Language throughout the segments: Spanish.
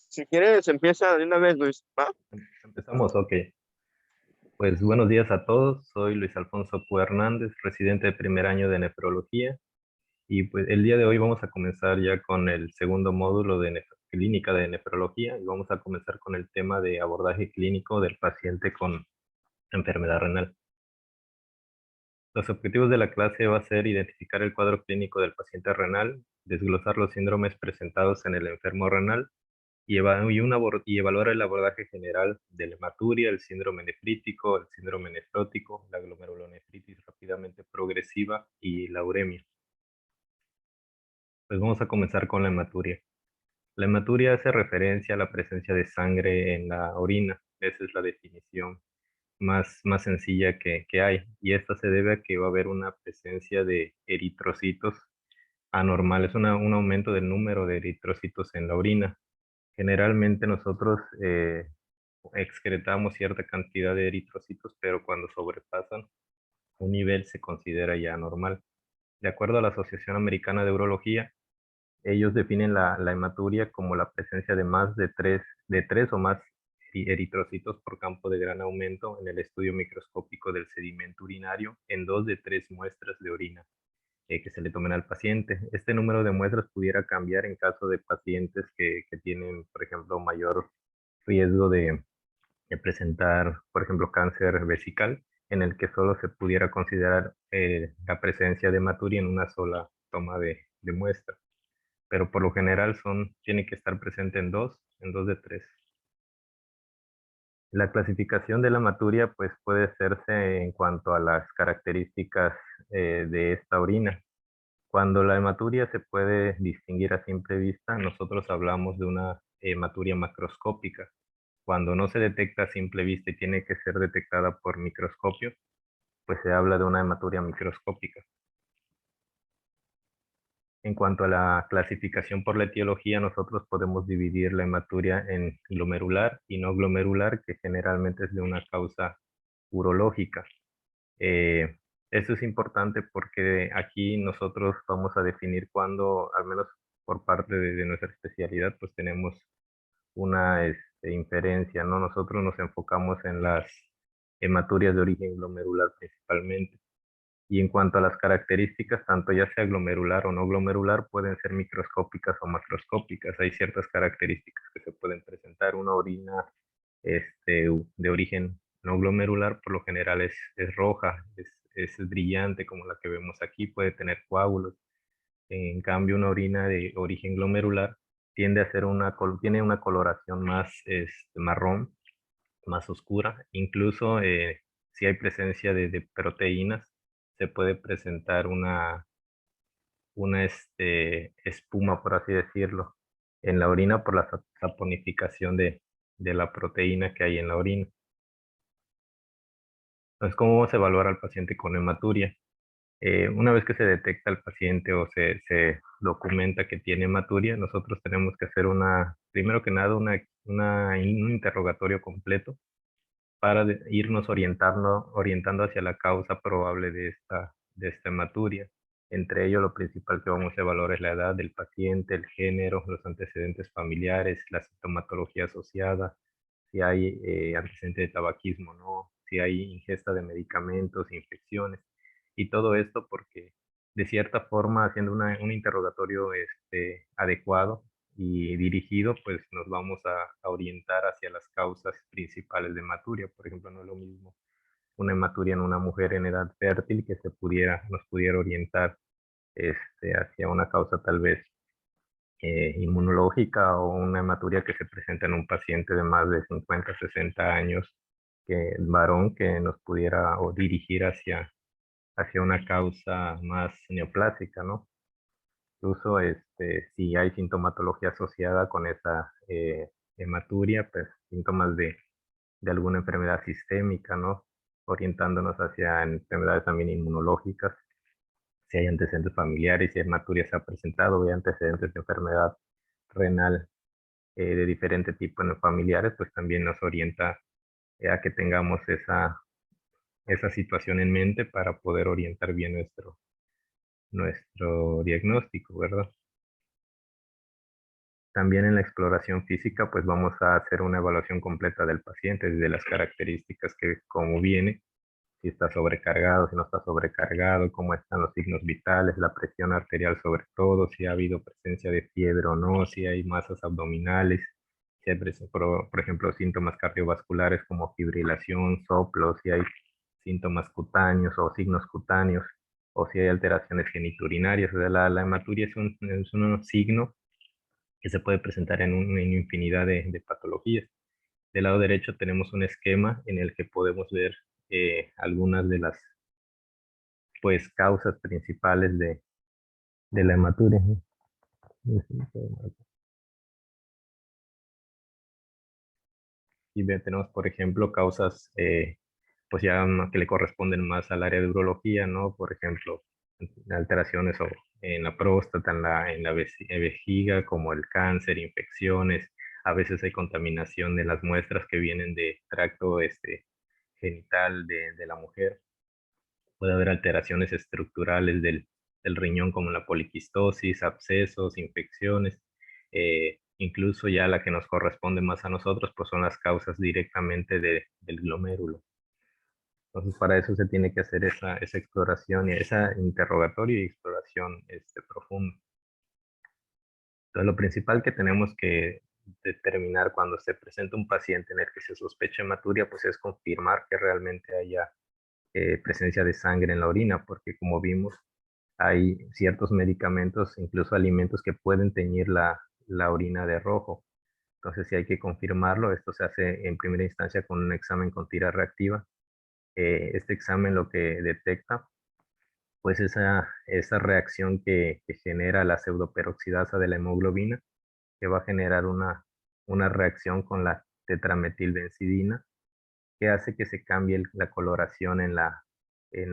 Si quieres, empieza de una vez, Luis. ¿Va? Empezamos, ok. Pues buenos días a todos. Soy Luis Alfonso Q. Hernández, residente de primer año de nefrología. Y pues el día de hoy vamos a comenzar ya con el segundo módulo de clínica de nefrología y vamos a comenzar con el tema de abordaje clínico del paciente con enfermedad renal. Los objetivos de la clase va a ser identificar el cuadro clínico del paciente renal, desglosar los síndromes presentados en el enfermo renal y evaluar el abordaje general de la hematuria, el síndrome nefrítico, el síndrome nefrótico, la glomerulonefritis rápidamente progresiva y la uremia. Pues vamos a comenzar con la hematuria. La hematuria hace referencia a la presencia de sangre en la orina. Esa es la definición más sencilla que hay. Y esta se debe a que va a haber una presencia de eritrocitos anormales, un aumento del número de eritrocitos en la orina. Generalmente nosotros excretamos cierta cantidad de eritrocitos, pero cuando sobrepasan un nivel se considera ya normal. De acuerdo a la Asociación Americana de Urología, ellos definen la hematuria como la presencia de más de tres o más eritrocitos por campo de gran aumento en el estudio microscópico del sedimento urinario en 2 de 3 muestras de orina que se le tomen al paciente. Este número de muestras pudiera cambiar en caso de pacientes que tienen, por ejemplo, mayor riesgo de presentar, por ejemplo, cáncer vesical, en el que solo se pudiera considerar la presencia de hematuria en una sola toma de muestra. Pero por lo general tiene que estar presente en 2 de 3. La clasificación de la hematuria pues, puede hacerse en cuanto a las características de esta orina. Cuando la hematuria se puede distinguir a simple vista, nosotros hablamos de una hematuria macroscópica. Cuando no se detecta a simple vista y tiene que ser detectada por microscopio, pues se habla de una hematuria microscópica. En cuanto a la clasificación por la etiología, nosotros podemos dividir la hematuria en glomerular y no glomerular, que generalmente es de una causa urológica. Eh, Eso es importante porque aquí nosotros vamos a definir cuándo, al menos por parte de nuestra especialidad, pues tenemos una inferencia, ¿no? Nosotros nos enfocamos en las hematurias de origen glomerular principalmente. Y en cuanto a las características, tanto ya sea glomerular o no glomerular, pueden ser microscópicas o macroscópicas. Hay ciertas características que se pueden presentar. Una orina de origen no glomerular, por lo general es roja, es brillante como la que vemos aquí, puede tener coágulos. En cambio, una orina de origen glomerular tiende a ser tiene una coloración más marrón, más oscura. Incluso si hay presencia de proteínas, se puede presentar una espuma, por así decirlo, en la orina por la saponificación de la proteína que hay en la orina. Entonces, ¿cómo vamos a evaluar al paciente con hematuria? Una vez que se detecta al paciente o se documenta que tiene hematuria, nosotros tenemos que hacer primero que nada, un interrogatorio completo para irnos orientando hacia la causa probable de esta hematuria. Entre ello, lo principal que vamos a evaluar es la edad del paciente, el género, los antecedentes familiares, la sintomatología asociada, si hay antecedente de tabaquismo, ¿no? Si hay ingesta de medicamentos, infecciones, y todo esto porque de cierta forma, haciendo un interrogatorio adecuado y dirigido, pues nos vamos a orientar hacia las causas principales de hematuria. Por ejemplo, no es lo mismo una hematuria en una mujer en edad fértil que nos pudiera orientar hacia una causa tal vez inmunológica o una hematuria que se presenta en un paciente de más de 50, 60 años, varón que nos pudiera o dirigir hacia una causa más neoplásica, ¿no? Incluso si hay sintomatología asociada con esa hematuria, pues síntomas de alguna enfermedad sistémica, ¿no? Orientándonos hacia enfermedades también inmunológicas. Si hay antecedentes familiares, si hematuria se ha presentado, hay antecedentes de enfermedad renal de diferente tipo en los familiares, pues también nos orienta a que tengamos esa situación en mente para poder orientar bien nuestro diagnóstico, ¿verdad? También en la exploración física, pues vamos a hacer una evaluación completa del paciente, desde las características que cómo viene, si está sobrecargado, si no está sobrecargado, cómo están los signos vitales, la presión arterial sobre todo, si ha habido presencia de fiebre o no, si hay masas abdominales, si hay, por ejemplo, síntomas cardiovasculares como fibrilación, soplo, si hay síntomas cutáneos o signos cutáneos, o si hay alteraciones geniturinarias. O sea, la hematuria es un signo que se puede presentar en infinidad de patologías. Del lado derecho tenemos un esquema en el que podemos ver algunas de las pues causas principales de la hematuria. Y tenemos, por ejemplo, causas pues ya que le corresponden más al área de urología, ¿no? Por ejemplo, alteraciones en la próstata, en la vejiga, como el cáncer, infecciones. A veces hay contaminación de las muestras que vienen de tracto genital de la mujer. Puede haber alteraciones estructurales del riñón como la poliquistosis, abscesos, infecciones. Incluso ya la que nos corresponde más a nosotros, pues son las causas directamente del glomérulo. Entonces, para eso se tiene que hacer esa exploración y esa interrogatorio y exploración profunda. Entonces, lo principal que tenemos que determinar cuando se presenta un paciente en el que se sospecha hematuria, pues es confirmar que realmente haya presencia de sangre en la orina, porque como vimos, hay ciertos medicamentos, incluso alimentos que pueden teñir la orina de rojo. Entonces, si hay que confirmarlo, esto se hace en primera instancia con un examen con tira reactiva. Este examen lo que detecta, pues esa reacción que genera la pseudoperoxidasa de la hemoglobina, que va a generar una reacción con la tetrametilbenzidina, que hace que se cambie la coloración en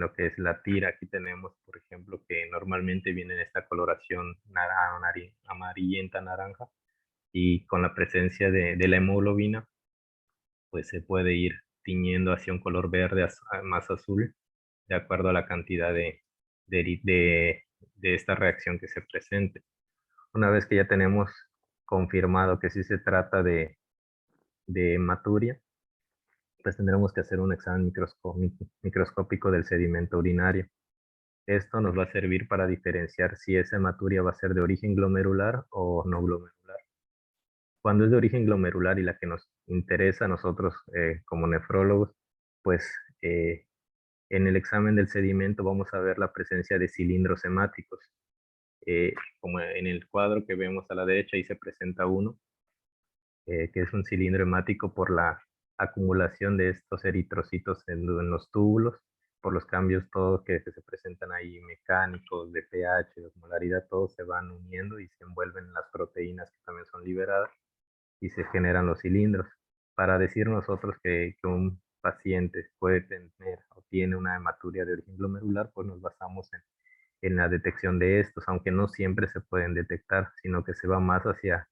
lo que es la tira. Aquí tenemos, por ejemplo, que normalmente viene en esta coloración amarillenta naranja, y con la presencia de la hemoglobina, pues se puede ir tiñendo hacia un color verde más azul, de acuerdo a la cantidad de, de, de esta reacción que se presente. Una vez que ya tenemos confirmado que sí se trata de hematuria, pues tendremos que hacer un examen microscópico del sedimento urinario. Esto nos va a servir para diferenciar si esa hematuria va a ser de origen glomerular o no glomerular. Cuando es de origen glomerular y la que nos interesa a nosotros como nefrólogos, pues en el examen del sedimento vamos a ver la presencia de cilindros hemáticos. Como en el cuadro que vemos a la derecha, ahí se presenta uno, que es un cilindro hemático por la acumulación de estos eritrocitos en los túbulos, por los cambios todos que se presentan ahí mecánicos, de pH, de osmolaridad, todos se van uniendo y se envuelven en las proteínas que también son liberadas y se generan los cilindros. Para decir nosotros que un paciente puede tener o tiene una hematuria de origen glomerular, pues nos basamos en la detección de estos, aunque no siempre se pueden detectar, sino que se va más hacia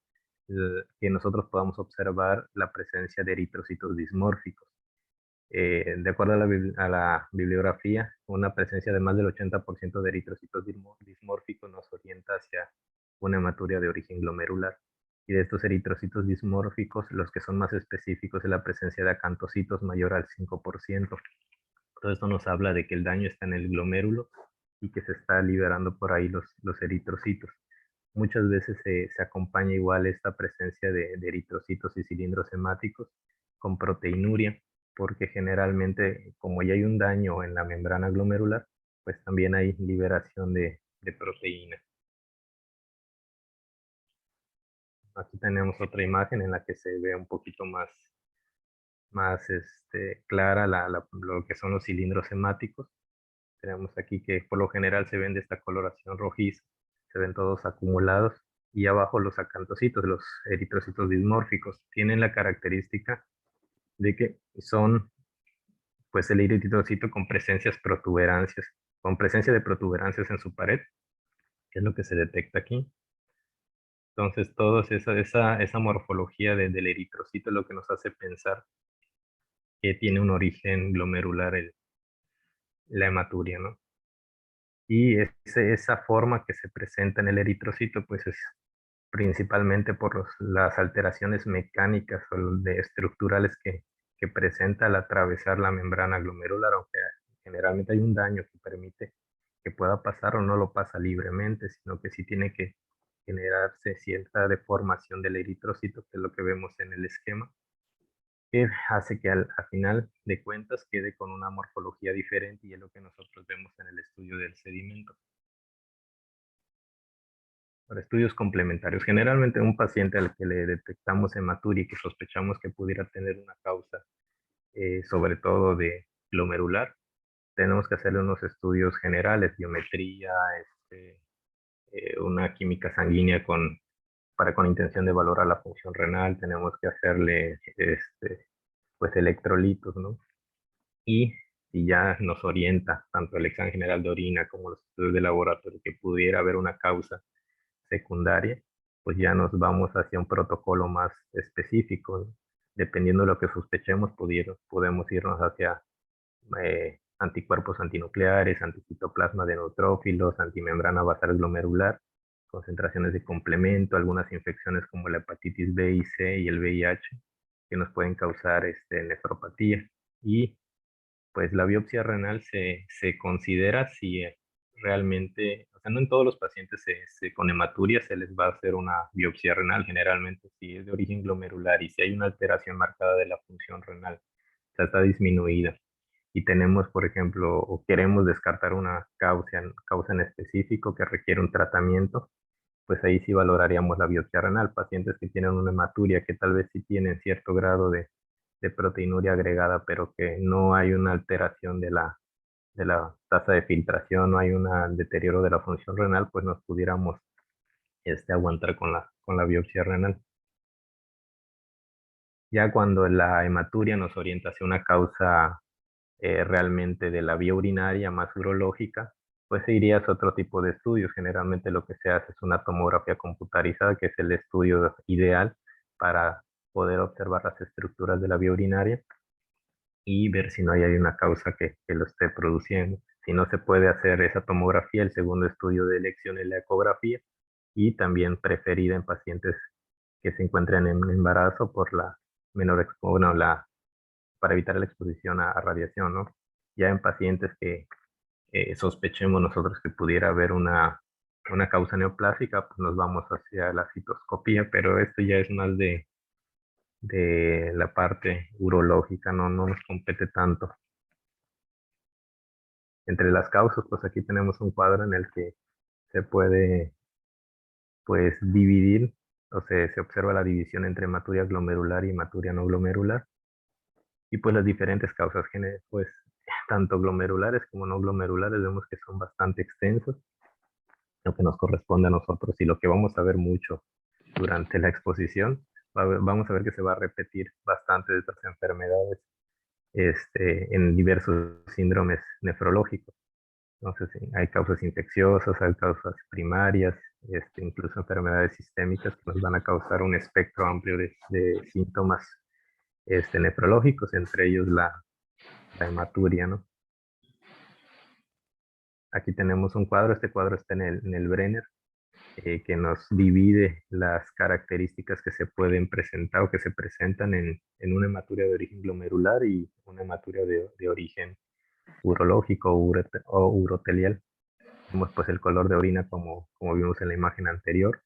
que nosotros podamos observar la presencia de eritrocitos dismórficos. De acuerdo a la bibliografía, una presencia de más del 80% de eritrocitos dismórficos nos orienta hacia una hematuria de origen glomerular. Y de estos eritrocitos dismórficos, los que son más específicos es la presencia de acantocitos mayor al 5%. Todo esto nos habla de que el daño está en el glomérulo y que se está liberando por ahí los eritrocitos. Muchas veces se acompaña igual esta presencia de eritrocitos y cilindros hemáticos con proteinuria, porque generalmente, como ya hay un daño en la membrana glomerular, pues también hay liberación de proteína. Aquí tenemos otra imagen en la que se ve un poquito más clara lo que son los cilindros hemáticos. Tenemos aquí que por lo general se ven de esta coloración rojiza, se ven todos acumulados, y abajo los acantocitos, los eritrocitos dismórficos, tienen la característica de que son pues el eritrocito con con presencia de protuberancias en su pared, que es lo que se detecta aquí. Entonces, esa morfología del eritrocito es lo que nos hace pensar que tiene un origen glomerular la hematuria, ¿no? Y esa forma que se presenta en el eritrocito, pues es principalmente por las alteraciones mecánicas o estructurales que presenta al atravesar la membrana glomerular, aunque generalmente hay un daño que permite que pueda pasar o no lo pasa libremente, sino que sí tiene que generarse cierta deformación del eritrocito, que es lo que vemos en el esquema, que hace que al final de cuentas quede con una morfología diferente, y es lo que nosotros vemos en el estudio del sedimento. Para estudios complementarios, generalmente un paciente al que le detectamos hematuria y que sospechamos que pudiera tener una causa, sobre todo de glomerular, tenemos que hacerle unos estudios generales, biometría, una química sanguínea con intención de valorar la función renal, tenemos que hacerle pues electrolitos, ¿no? Y si ya nos orienta tanto el examen general de orina como los estudios de laboratorio que pudiera haber una causa secundaria, pues ya nos vamos hacia un protocolo más específico, ¿no? Dependiendo de lo que sospechemos, podemos irnos hacia anticuerpos antinucleares, anticitoplasma de neutrófilos, antimembrana basal glomerular, concentraciones de complemento, algunas infecciones como la hepatitis B y C y el VIH, que nos pueden causar nefropatía. Y pues la biopsia renal se considera si realmente, o sea, no en todos los pacientes con hematuria se les va a hacer una biopsia renal, generalmente si es de origen glomerular y si hay una alteración marcada de la función renal, o sea, está disminuida, y tenemos, por ejemplo, o queremos descartar una causa en específico que requiere un tratamiento, pues ahí sí valoraríamos la biopsia renal. Pacientes que tienen una hematuria que tal vez sí tienen cierto grado de proteinuria agregada, pero que no hay una alteración de la tasa de filtración, no hay un deterioro de la función renal, pues nos pudiéramos aguantar con la biopsia renal. Ya cuando la hematuria nos orienta hacia una causa realmente de la vía urinaria más urológica, pues se iría a otro tipo de estudios. Generalmente lo que se hace es una tomografía computarizada, que es el estudio ideal para poder observar las estructuras de la vía urinaria y ver si no hay una causa que lo esté produciendo. Si no se puede hacer esa tomografía, el segundo estudio de elección es la ecografía, y también preferida en pacientes que se encuentren en embarazo por la menor, bueno, para evitar la exposición a radiación, ¿no? Ya en pacientes que sospechemos nosotros que pudiera haber una causa neoplásica, pues nos vamos hacia la citoscopía, pero esto ya es más de la parte urológica, no nos compete tanto. Entre las causas, pues aquí tenemos un cuadro en el que se puede, pues, dividir, o sea, se observa la división entre hematuria glomerular y hematuria no glomerular, y pues las diferentes causas, pues, tanto glomerulares como no glomerulares, vemos que son bastante extensos, lo que nos corresponde a nosotros y lo que vamos a ver mucho durante la exposición. Vamos a ver que se va a repetir bastante de estas enfermedades en diversos síndromes nefrológicos. Entonces, sí, hay causas infecciosas, hay causas primarias, incluso enfermedades sistémicas que nos van a causar un espectro amplio de síntomas nefrológicos, entre ellos la hematuria, ¿no? Aquí tenemos un cuadro, este cuadro está en el Brenner, que nos divide las características que se pueden presentar o que se presentan en una hematuria de origen glomerular y una hematuria de origen urológico o urotelial. Vemos pues el color de orina como vimos en la imagen anterior,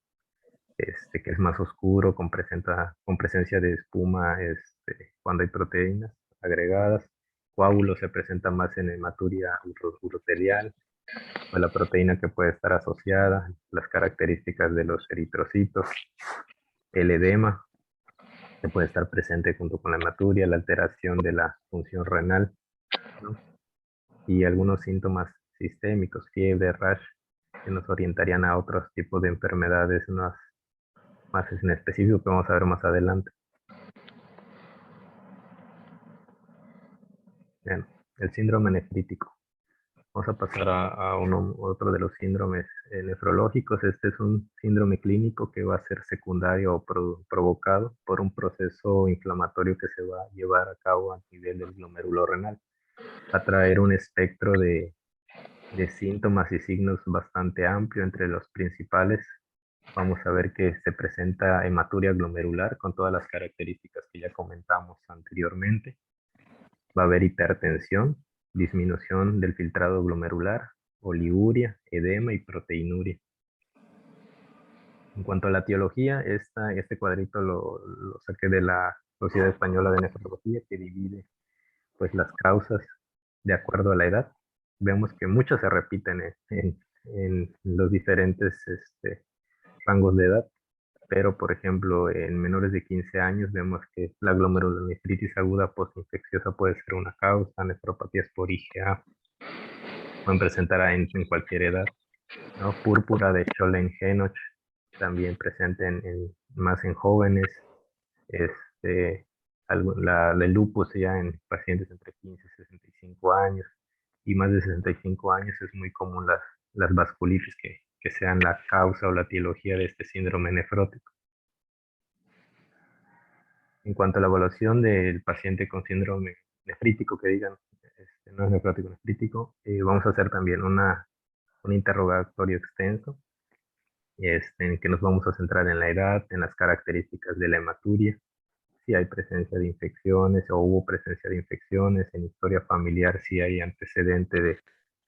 que es más oscuro, con presencia de espuma cuando hay proteínas agregadas. Coágulos se presenta más en hematuria urotelial, pues la proteína que puede estar asociada, las características de los eritrocitos, el edema que puede estar presente junto con la hematuria, la alteración de la función renal, ¿no? Y algunos síntomas sistémicos, fiebre, rash, que nos orientarían a otros tipos de enfermedades más en específico que vamos a ver más adelante. Bien, el síndrome nefrítico. Vamos a pasar a otro de los síndromes nefrológicos. Este es un síndrome clínico que va a ser secundario o provocado por un proceso inflamatorio que se va a llevar a cabo a nivel del glomérulo renal. Va a traer un espectro de síntomas y signos bastante amplio. Entre los principales Vamos a ver que se presenta hematuria glomerular con todas las características que ya comentamos anteriormente. Va a haber hipertensión, disminución del filtrado glomerular, oliguria, edema y proteinuria. En cuanto a la etiología, este cuadrito lo saqué de la Sociedad Española de Nefrología, que divide pues, las causas de acuerdo a la edad. Vemos que muchas se repiten en los diferentes rangos de edad, pero por ejemplo en menores de 15 años vemos que la glomerulonefritis aguda postinfecciosa puede ser una causa, nefropatías por IgA pueden presentar en cualquier edad, ¿no? Púrpura de Scholen-Henoch también presente más en jóvenes, este, el lupus ya en pacientes entre 15 y 65 años, y más de 65 años es muy común las vasculitis que sean la causa o la etiología de este síndrome nefrótico. En cuanto a la evaluación del paciente con síndrome nefrítico, que digan, no es nefrótico, nefrítico, vamos a hacer también un interrogatorio extenso, en que nos vamos a centrar en la edad, en las características de la hematuria, si hay presencia de infecciones o hubo presencia de infecciones, en historia familiar, si hay antecedente de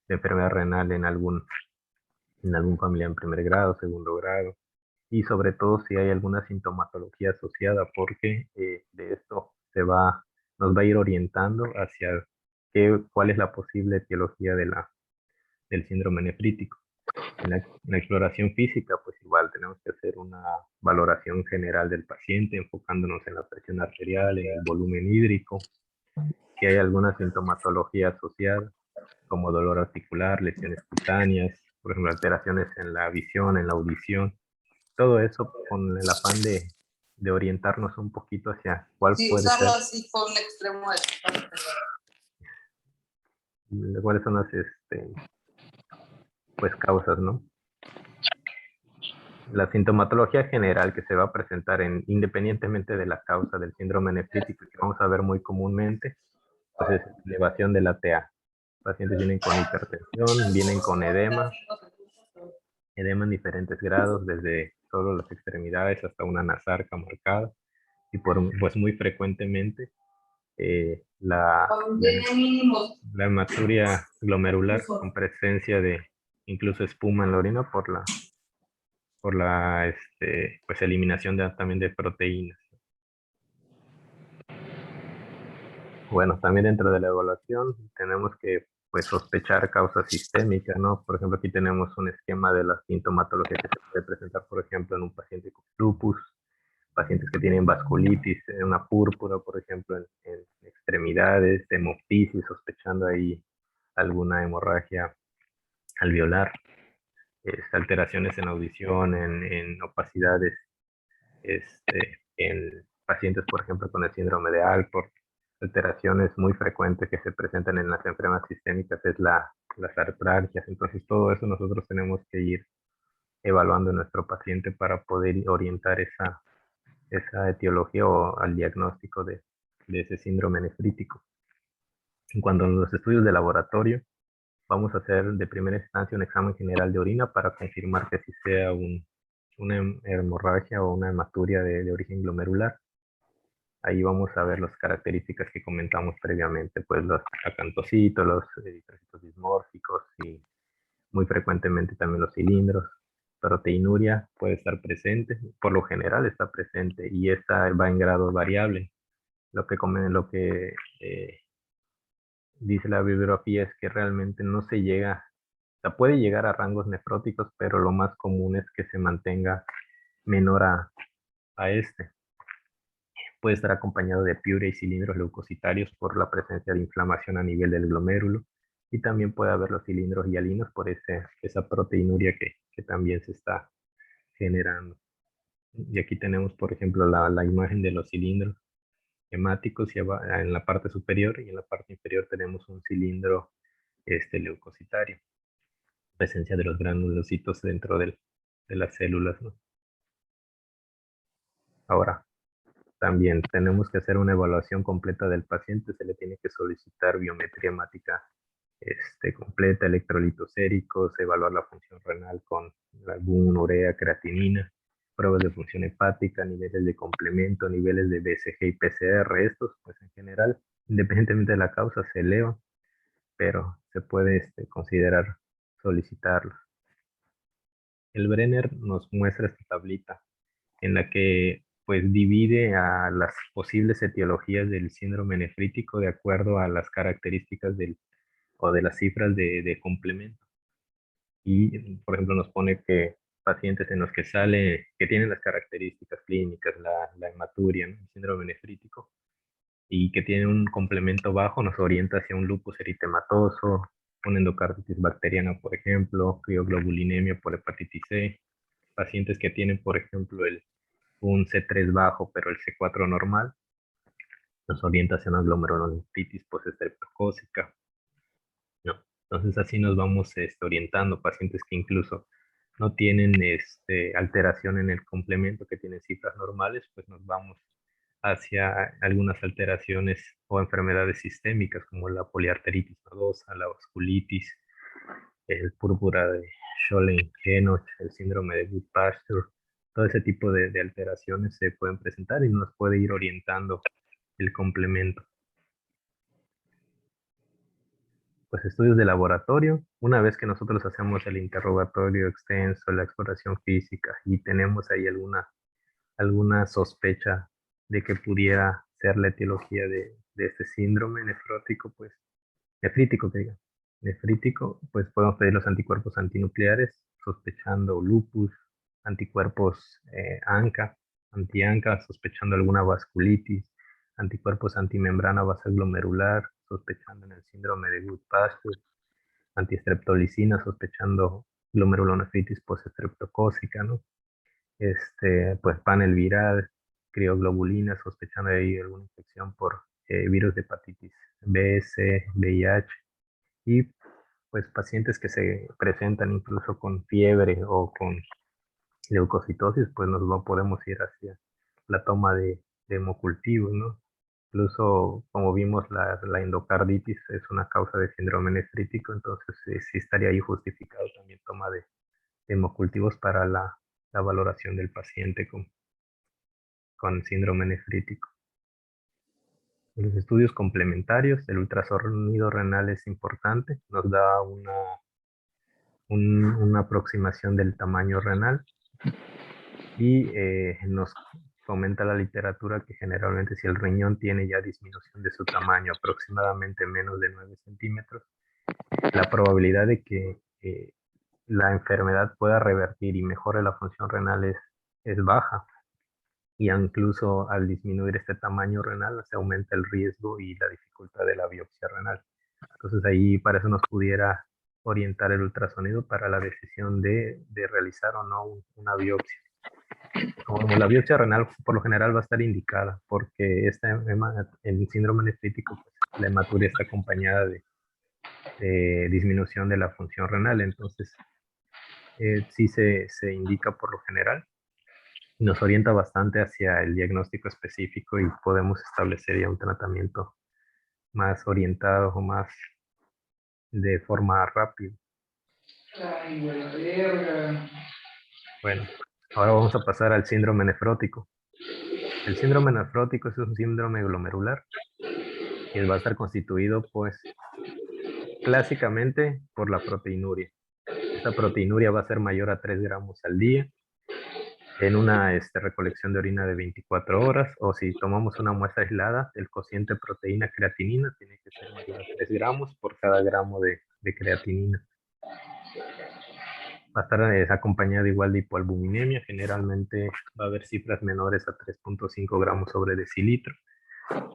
enfermedad renal en algún familiar en primer grado, segundo grado, y sobre todo si hay alguna sintomatología asociada, porque de esto nos va a ir orientando hacia cuál es la posible etiología del síndrome nefrítico. En la exploración física, pues igual tenemos que hacer una valoración general del paciente, enfocándonos en la presión arterial, en el volumen hídrico, si hay alguna sintomatología asociada, como dolor articular, lesiones cutáneas, por ejemplo, alteraciones en la visión, en la audición. Todo eso con el afán de orientarnos un poquito hacia cuál puede ser, así con el extremo cuáles son las pues causas, ¿no? La sintomatología general que se va a presentar independientemente de la causa del síndrome nefrítico, que vamos a ver muy comúnmente, pues es elevación de la TA. Pacientes vienen con hipertensión, vienen con edema en diferentes grados, desde solo las extremidades hasta una nasarca marcada, y pues muy frecuentemente la hematuria glomerular con presencia de incluso espuma en la orina por la pues eliminación también de proteínas. Bueno, también dentro de la evaluación tenemos que pues sospechar causas sistémicas, ¿no? Por ejemplo, aquí tenemos un esquema de la sintomatología que se puede presentar, por ejemplo, en un paciente con lupus, pacientes que tienen vasculitis, una púrpura, por ejemplo, en extremidades, hemoptisis, sospechando ahí alguna hemorragia alveolar, alteraciones en audición, en opacidades, en pacientes, por ejemplo, con el síndrome de Alport, alteraciones muy frecuentes que se presentan en las enfermedades sistémicas es las artralgias. Entonces, todo eso nosotros tenemos que ir evaluando en nuestro paciente para poder orientar esa etiología o al diagnóstico de ese síndrome nefrítico. En cuanto a los estudios de laboratorio, vamos a hacer de primera instancia un examen general de orina para confirmar que sí sea una hemorragia o una hematuria de origen glomerular. Ahí vamos a ver las características que comentamos previamente, pues los acantocitos, los eritrocitos dismórficos y muy frecuentemente también los cilindros. Proteinuria puede estar presente, por lo general está presente y esta va en grado variable. Lo que dice la bibliografía es que realmente no se llega, o sea, puede llegar a rangos nefróticos, pero lo más común es que se mantenga menor a este. Puede estar acompañado de piuria y cilindros leucocitarios por la presencia de inflamación a nivel del glomérulo, y también puede haber los cilindros hialinos por esa proteinuria que también se está generando. Y aquí tenemos, por ejemplo, la imagen de los cilindros hemáticos en la parte superior, y en la parte inferior tenemos un cilindro leucocitario, presencia de los granulocitos dentro de las células, ¿no? Ahora, también tenemos que hacer una evaluación completa del paciente, se le tiene que solicitar biometría hemática completa, electrolitos séricos, evaluar la función renal con algún urea, creatinina, pruebas de función hepática, niveles de complemento, niveles de BCG y PCR. Estos, pues en general, independientemente de la causa, se elevan, pero se puede considerar solicitarlos. El Brenner nos muestra esta tablita en la que pues divide a las posibles etiologías del síndrome nefrítico de acuerdo a las características o de las cifras de complemento. Y, por ejemplo, nos pone que pacientes en los que sale, que tienen las características clínicas, la hematuria, ¿no? El síndrome nefrítico, y que tienen un complemento bajo, nos orienta hacia un lupus eritematoso, una endocarditis bacteriana, por ejemplo, crioglobulinemia por hepatitis C, pacientes que tienen, por ejemplo, un C3 bajo, pero el C4 normal, nos orienta hacia una glomerulonefritis postestreptocócica, ¿no? Entonces así nos vamos orientando, pacientes que incluso no tienen alteración en el complemento, que tienen cifras normales, pues nos vamos hacia algunas alteraciones o enfermedades sistémicas como la poliarteritis nodosa, la vasculitis, el púrpura de Schollen-Henoch, el síndrome de Wood-Pasture. Todo ese tipo de alteraciones se pueden presentar y nos puede ir orientando el complemento. Pues estudios de laboratorio, una vez que nosotros hacemos el interrogatorio extenso, la exploración física y tenemos ahí alguna sospecha de que pudiera ser la etiología de este síndrome nefrótico, pues nefrítico, que diga, nefrítico, pues podemos pedir los anticuerpos antinucleares, sospechando lupus, anticuerpos ANCA, anti-ANCA, sospechando alguna vasculitis, anticuerpos antimembrana basal glomerular, sospechando en el síndrome de Wood-Pasture, antiestreptolicina, sospechando glomerulonefritis postestreptocócica, ¿no? Pues panel viral, crioglobulina, sospechando de ahí alguna infección por virus de hepatitis B, C, VIH, y pues pacientes que se presentan incluso con fiebre o con leucocitosis, pues podemos ir hacia la toma de hemocultivos, ¿no? Incluso, como vimos, la endocarditis es una causa de síndrome nefrítico, entonces sí estaría ahí justificado también toma de hemocultivos para la valoración del paciente con síndrome nefrítico. En los estudios complementarios, el ultrasonido renal es importante, nos da una aproximación del tamaño renal y nos comenta la literatura que generalmente si el riñón tiene ya disminución de su tamaño, aproximadamente menos de 9 centímetros, la probabilidad de que la enfermedad pueda revertir y mejore la función renal es baja. Y incluso al disminuir este tamaño renal se aumenta el riesgo y la dificultad de la biopsia renal. Entonces ahí para eso nos pudiera orientar el ultrasonido para la decisión de realizar o no una biopsia. Como la biopsia renal por lo general va a estar indicada porque en síndrome nefrítico pues, la hematuria está acompañada de disminución de la función renal, entonces sí se indica por lo general. Nos orienta bastante hacia el diagnóstico específico y podemos establecer ya un tratamiento más orientado o más de forma rápida. Ay, la verga. Bueno, ahora vamos a pasar al síndrome nefrótico. El síndrome nefrótico es un síndrome glomerular y va a estar constituido, pues, clásicamente por la proteinuria. Esta proteinuria va a ser mayor a 3 gramos al día en una recolección de orina de 24 horas, o si tomamos una muestra aislada, el cociente proteína-creatinina tiene que ser mayor a 3 gramos por cada gramo de creatinina. Va a estar acompañado igual de hipoalbuminemia, generalmente va a haber cifras menores a 3.5 gramos sobre decilitro,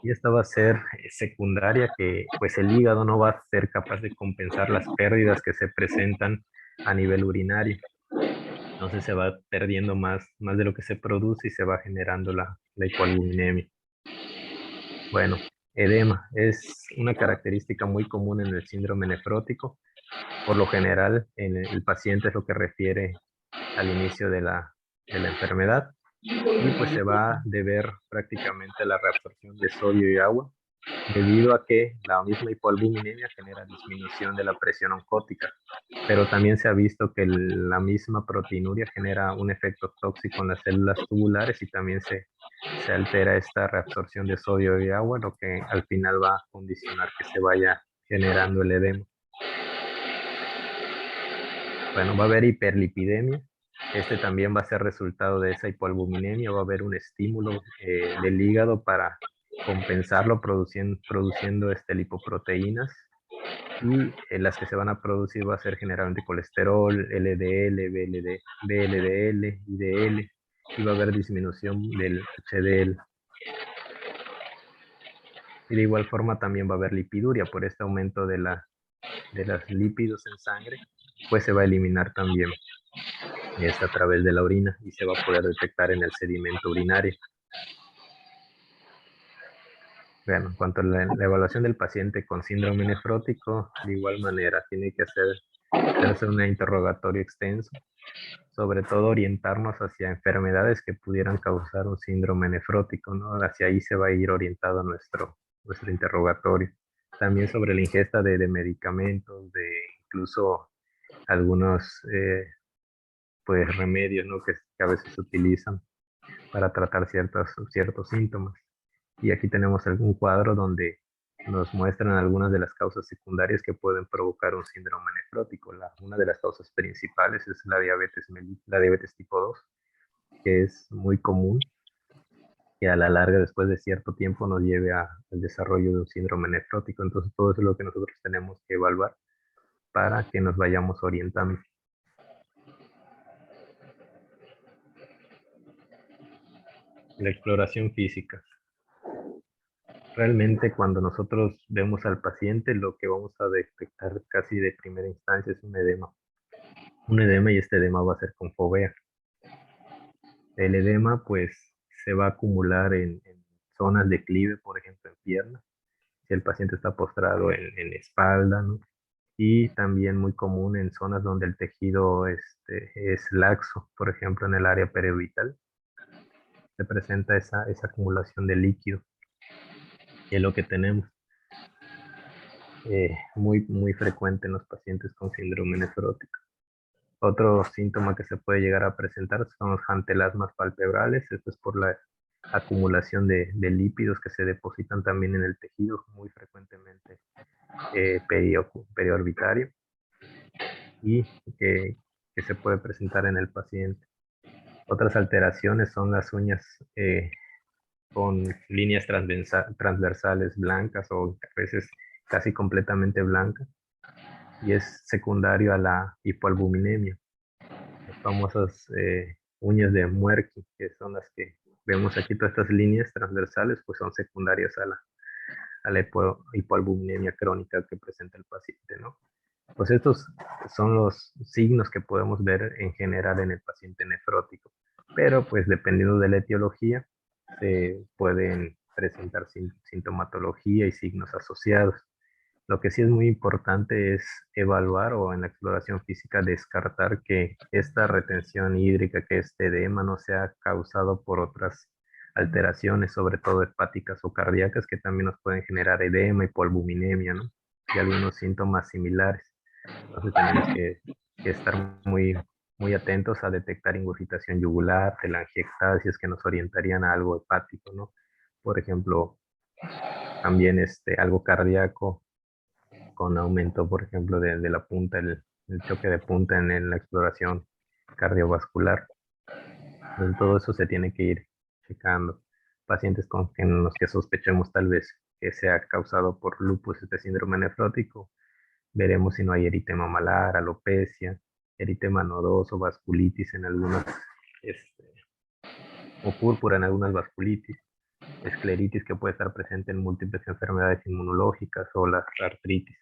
y esta va a ser secundaria, que pues el hígado no va a ser capaz de compensar las pérdidas que se presentan a nivel urinario. Entonces se va perdiendo más de lo que se produce y se va generando la hipoalbuminemia. Bueno, edema es una característica muy común en el síndrome nefrótico. Por lo general, el paciente es lo que refiere al inicio de la enfermedad y pues se va a deber prácticamente a la reabsorción de sodio y agua debido a que la misma hipoalbuminemia genera disminución de la presión oncótica, pero también se ha visto que la misma proteinuria genera un efecto tóxico en las células tubulares y también se altera esta reabsorción de sodio y agua, lo que al final va a condicionar que se vaya generando el edema. Bueno, va a haber hiperlipidemia. Este también va a ser resultado de esa hipoalbuminemia. Va a haber un estímulo del hígado para compensarlo produciendo lipoproteínas. Y las que se van a producir va a ser generalmente colesterol, LDL, VLDL, IDL. Y va a haber disminución del HDL. Y de igual forma también va a haber lipiduria por este aumento de los lípidos en sangre, pues se va a eliminar también a través de la orina y se va a poder detectar en el sedimento urinario. Bueno, en cuanto a la evaluación del paciente con síndrome nefrótico, de igual manera tiene que hacerse un interrogatorio extenso, sobre todo orientarnos hacia enfermedades que pudieran causar un síndrome nefrótico, ¿no? Hacia ahí se va a ir orientado nuestro interrogatorio. También sobre la ingesta de medicamentos, de incluso algunos pues remedios, ¿no? que a veces se utilizan para tratar ciertos síntomas. Y aquí tenemos algún cuadro donde nos muestran algunas de las causas secundarias que pueden provocar un síndrome nefrótico. Una de las causas principales es la diabetes tipo 2, que es muy común que a la larga, después de cierto tiempo, nos lleve al desarrollo de un síndrome nefrótico. Entonces, todo eso es lo que nosotros tenemos que evaluar para que nos vayamos orientando. La exploración física. Realmente cuando nosotros vemos al paciente, lo que vamos a detectar casi de primera instancia es un edema. Un edema, y este edema va a ser con fovea. El edema pues se va a acumular en zonas de clive, por ejemplo en pierna, si el paciente está postrado en espalda, ¿no? Y también muy común en zonas donde el tejido es laxo, por ejemplo en el área periorbital, se presenta esa acumulación de líquido. Y es lo que tenemos muy frecuente en los pacientes con síndrome nefrótico. Otro síntoma que se puede llegar a presentar son los antelasmas palpebrales. Esto es por la acumulación de lípidos que se depositan también en el tejido, muy frecuentemente periorbitario, y que se puede presentar en el paciente. Otras alteraciones son las uñas con líneas transversales blancas o a veces casi completamente blancas, y es secundario a la hipoalbuminemia. Las famosas uñas de Muerki, que son las que vemos aquí, todas estas líneas transversales, pues son secundarias a la hipoalbuminemia crónica que presenta el paciente, ¿no? Pues estos son los signos que podemos ver en general en el paciente nefrótico, pero pues dependiendo de la etiología, se pueden presentar sintomatología y signos asociados. Lo que sí es muy importante es evaluar o en la exploración física descartar que esta retención hídrica, que este edema no sea causado por otras alteraciones, sobre todo hepáticas o cardíacas, que también nos pueden generar edema, hipoalbuminemia, ¿no? Y algunos síntomas similares. Entonces tenemos que estar muy atentos a detectar ingurgitación yugular, telangiectasias que nos orientarían a algo hepático, ¿no? Por ejemplo, también algo cardíaco con aumento, por ejemplo, de la punta, el choque de punta en la exploración cardiovascular. Entonces, todo eso se tiene que ir checando. Pacientes en los que sospechemos tal vez que sea causado por lupus, este síndrome nefrótico, veremos si no hay eritema malar, alopecia, eritema nodoso, vasculitis en algunas, o púrpura en algunas vasculitis, escleritis que puede estar presente en múltiples enfermedades inmunológicas o las artritis.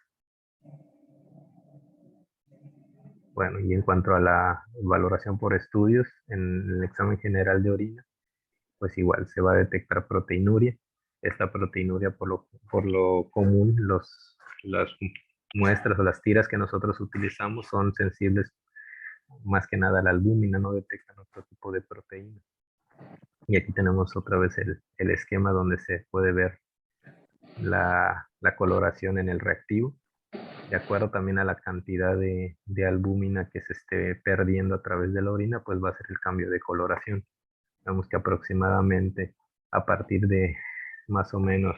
Bueno, y en cuanto a la valoración por estudios, en el examen general de orina, pues igual se va a detectar proteinuria. Esta proteinuria, por lo común, las muestras o las tiras que nosotros utilizamos son sensibles más que nada a la albúmina, no detectan otro tipo de proteína. Y aquí tenemos otra vez el esquema donde se puede ver la coloración en el reactivo. De acuerdo también a la cantidad de albúmina que se esté perdiendo a través de la orina, pues va a ser el cambio de coloración. Vemos que aproximadamente a partir de más o menos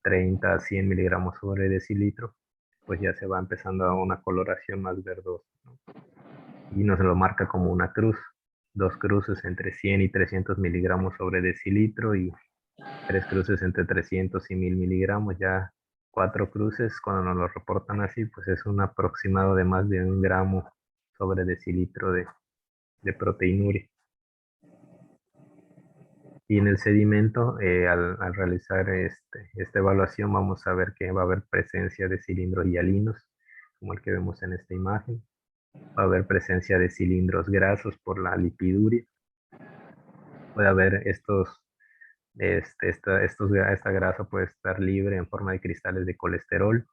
30 a 100 miligramos sobre decilitro, pues ya se va empezando a una coloración más verdosa, ¿no? Y nos lo marca como una cruz. Dos cruces entre 100 y 300 miligramos sobre decilitro y tres cruces entre 300 y 1000 miligramos. Ya cuatro cruces, cuando nos lo reportan así, pues es un aproximado de más de 1 gramo sobre decilitro de proteinuria. Y en el sedimento, al realizar esta evaluación, vamos a ver que va a haber presencia de cilindros hialinos, como el que vemos en esta imagen. Va a haber presencia de cilindros grasos por la lipiduria. Puede haber esta grasa puede estar libre en forma de cristales de colesterol.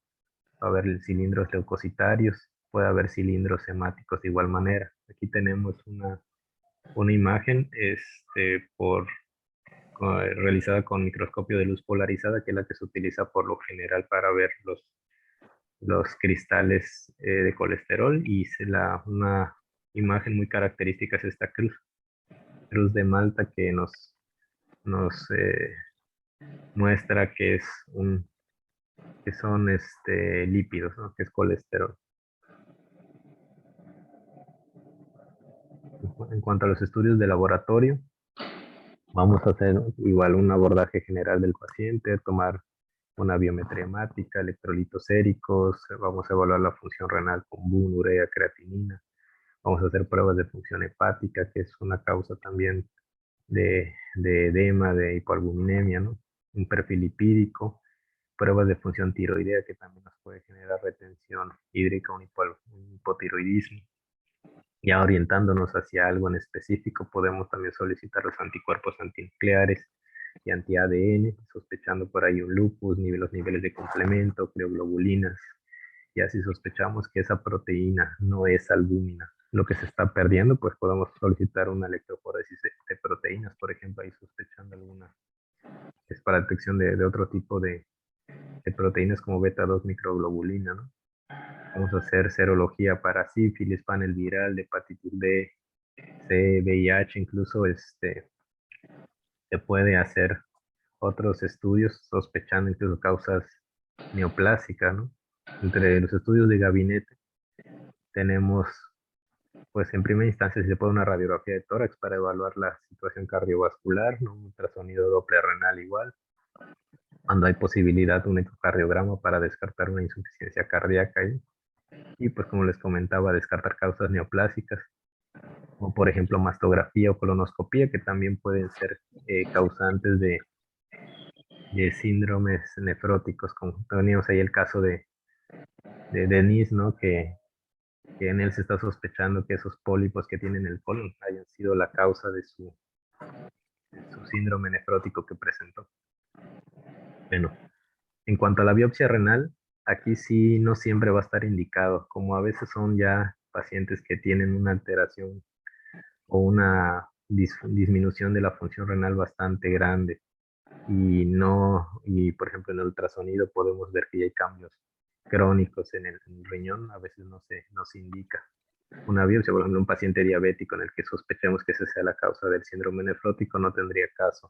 Va a haber cilindros leucocitarios. Puede haber cilindros hemáticos de igual manera. Aquí tenemos una imagen realizada con microscopio de luz polarizada, que es la que se utiliza por lo general para ver los cristales de colesterol, y una imagen muy característica es esta cruz de Malta, que nos muestra que son lípidos, ¿no? Que es colesterol. En cuanto a los estudios de laboratorio, vamos a hacer igual un abordaje general del paciente, tomar una biometría hemática, electrolitos séricos, vamos a evaluar la función renal con BUN, urea, creatinina, vamos a hacer pruebas de función hepática, que es una causa también de edema, de hipoalbuminemia, ¿no? Un perfil lipídico, pruebas de función tiroidea, que también nos puede generar retención hídrica, un hipotiroidismo. Ya orientándonos hacia algo en específico, podemos también solicitar los anticuerpos antinucleares y anti-ADN, sospechando por ahí un lupus, los niveles de complemento, crioglobulinas. Y así sospechamos que esa proteína no es albúmina, lo que se está perdiendo, pues podemos solicitar una electroforesis de proteínas, por ejemplo, ahí sospechando alguna, es para detección de otro tipo de proteínas como beta-2 microglobulina, ¿no? Vamos a hacer serología para sífilis, panel viral, de hepatitis B, C, VIH, incluso se puede hacer otros estudios sospechando incluso causas neoplásicas, ¿no? Entre los estudios de gabinete tenemos, pues en primera instancia se puede una radiografía de tórax para evaluar la situación cardiovascular, ¿no? Un ultrasonido doble renal igual. Cuando hay posibilidad, un ecocardiograma para descartar una insuficiencia cardíaca ahí. Y pues como les comentaba, descartar causas neoplásicas, como por ejemplo mastografía o colonoscopía, que también pueden ser causantes de síndromes nefróticos, como teníamos ahí el caso de Denise, ¿no? Que en él se está sospechando que esos pólipos que tiene en el colon hayan sido la causa de su síndrome nefrótico que presentó. Bueno, en cuanto a la biopsia renal, aquí sí no siempre va a estar indicado, como a veces son ya pacientes que tienen una alteración o una disminución de la función renal bastante grande, y por ejemplo en el ultrasonido podemos ver que ya hay cambios crónicos en el riñón, a veces no se indica una biopsia. Por ejemplo, un paciente diabético en el que sospechemos que esa sea la causa del síndrome nefrótico, no tendría caso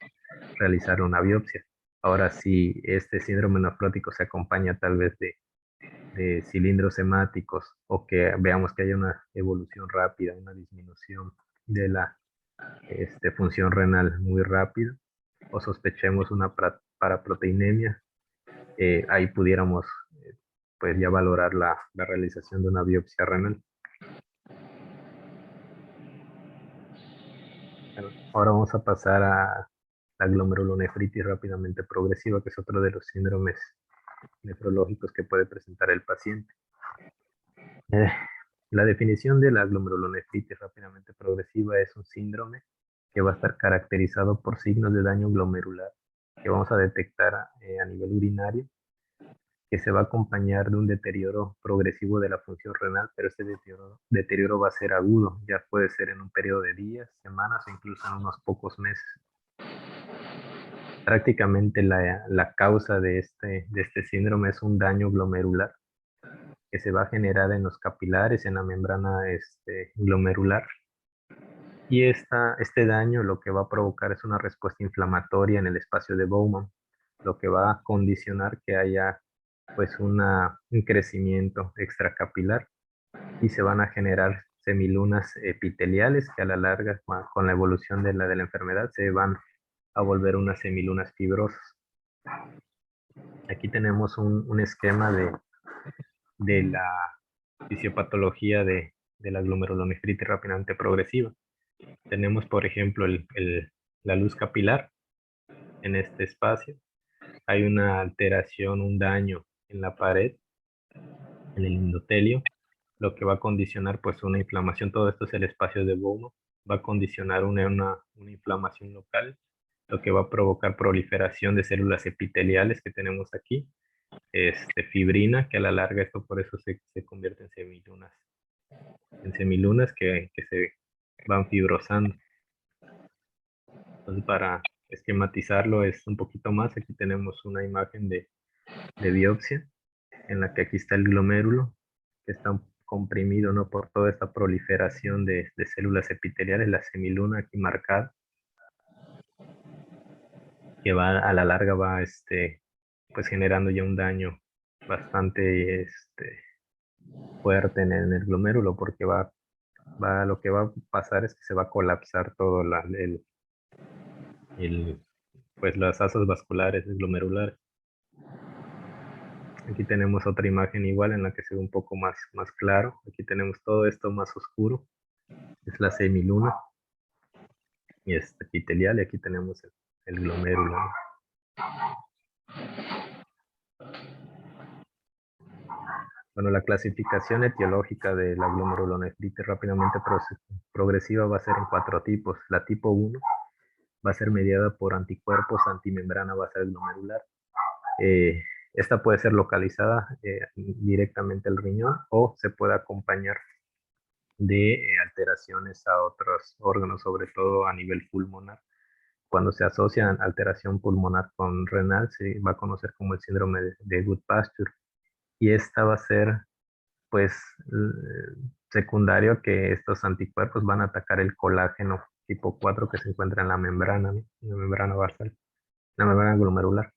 realizar una biopsia. Ahora, si este síndrome nefrótico se acompaña tal vez de cilindros hemáticos, o que veamos que haya una evolución rápida, una disminución de la función renal muy rápida, o sospechemos una paraproteinemia, ahí pudiéramos pues ya valorar la realización de una biopsia renal. Bueno, ahora vamos a pasar a la glomerulonefritis rápidamente progresiva, que es otro de los síndromes nefrológicos que puede presentar el paciente. Eh, la definición de la glomerulonefritis rápidamente progresiva es un síndrome que va a estar caracterizado por signos de daño glomerular que vamos a detectar a nivel urinario, que se va a acompañar de un deterioro progresivo de la función renal, pero este deterioro va a ser agudo, ya puede ser en un periodo de días, semanas o incluso en unos pocos meses. Prácticamente la causa de este síndrome es un daño glomerular que se va a generar en los capilares, en la membrana glomerular. Y este daño lo que va a provocar es una respuesta inflamatoria en el espacio de Bowman, lo que va a condicionar que haya pues un crecimiento extracapilar y se van a generar semilunas epiteliales que a la larga, con la evolución de la enfermedad, se van a volver unas semilunas fibrosas. Aquí tenemos un esquema de la fisiopatología de la glomerulonefritis rápidamente progresiva. Tenemos, por ejemplo, la luz capilar en este espacio. Hay una alteración, un daño en la pared, en el endotelio, lo que va a condicionar pues una inflamación. Todo esto es el espacio de Bowman. Va a condicionar una inflamación local, lo que va a provocar proliferación de células epiteliales que tenemos aquí, fibrina, que a la larga esto por eso se convierte en semilunas que se van fibrosando. Entonces, para esquematizarlo es un poquito más, aquí tenemos una imagen de biopsia, en la que aquí está el glomérulo, que está comprimido, ¿no?, por toda esta proliferación de células epiteliales, la semiluna aquí marcada, que va a la larga va pues generando ya un daño bastante fuerte en el glomérulo, porque lo que va a pasar es que se va a colapsar todo pues las asas vasculares glomerulares. Aquí tenemos otra imagen igual en la que se ve un poco más claro. Aquí tenemos todo esto más oscuro, es la semiluna y epitelial, y aquí tenemos el glomérulo, ¿no? Bueno, la clasificación etiológica de la glomerulonefritis rápidamente progresiva va a ser en 4 tipos. La tipo 1 va a ser mediada por anticuerpos antimembrana basal glomerular. Esta puede ser localizada directamente al riñón o se puede acompañar de alteraciones a otros órganos, sobre todo a nivel pulmonar. Cuando se asocia alteración pulmonar con renal, se va a conocer como el síndrome de Goodpasture. Y esta va a ser, pues, secundario, que estos anticuerpos van a atacar el colágeno tipo 4 que se encuentra en la membrana, ¿no?, en la membrana basal, la membrana glomerular.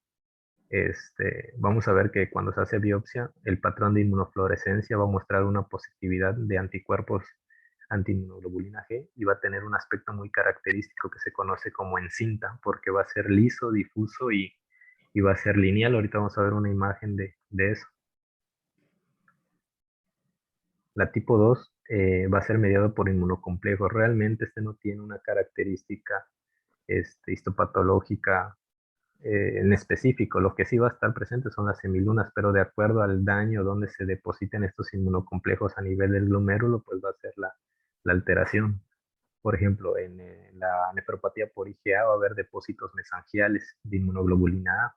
Vamos a ver que cuando se hace biopsia, el patrón de inmunofluorescencia va a mostrar una positividad de anticuerpos antiinmunoglobulina G y va a tener un aspecto muy característico que se conoce como encinta, porque va a ser liso, difuso y va a ser lineal. Ahorita vamos a ver una imagen de eso. La tipo 2 va a ser mediado por inmunocomplejos. Realmente no tiene una característica histopatológica en específico. Lo que sí va a estar presente son las semilunas, pero de acuerdo al daño donde se depositen estos inmunocomplejos a nivel del glomérulo, pues va a ser la alteración. Por ejemplo, en la nefropatía por IgA va a haber depósitos mesangiales de inmunoglobulina A.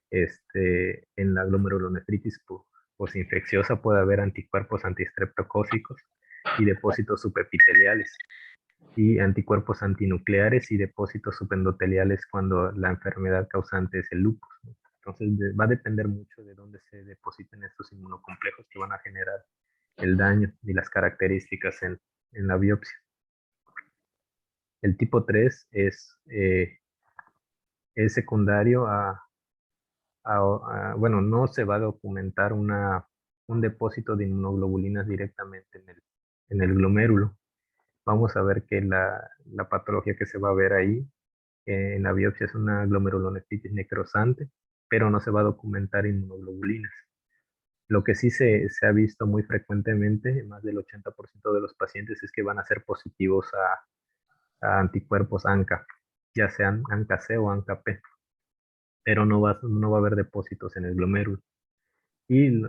En la glomerulonefritis posinfecciosa puede haber anticuerpos antiestreptocócicos y depósitos subepiteliales, y anticuerpos antinucleares y depósitos subendoteliales cuando la enfermedad causante es el lupus, ¿no? Entonces va a depender mucho de dónde se depositen estos inmunocomplejos que van a generar el daño y las características en la biopsia. El tipo 3 es secundario bueno, no se va a documentar un depósito de inmunoglobulinas directamente en el glomérulo. Vamos a ver que la patología que se va a ver ahí en la biopsia es una glomerulonefritis necrosante, pero no se va a documentar inmunoglobulinas. Lo que sí se ha visto muy frecuentemente, más del 80% de los pacientes, es que van a ser positivos a anticuerpos ANCA, ya sean ANCA-C o ANCA-P, pero no va a haber depósitos en el glomérulo. Y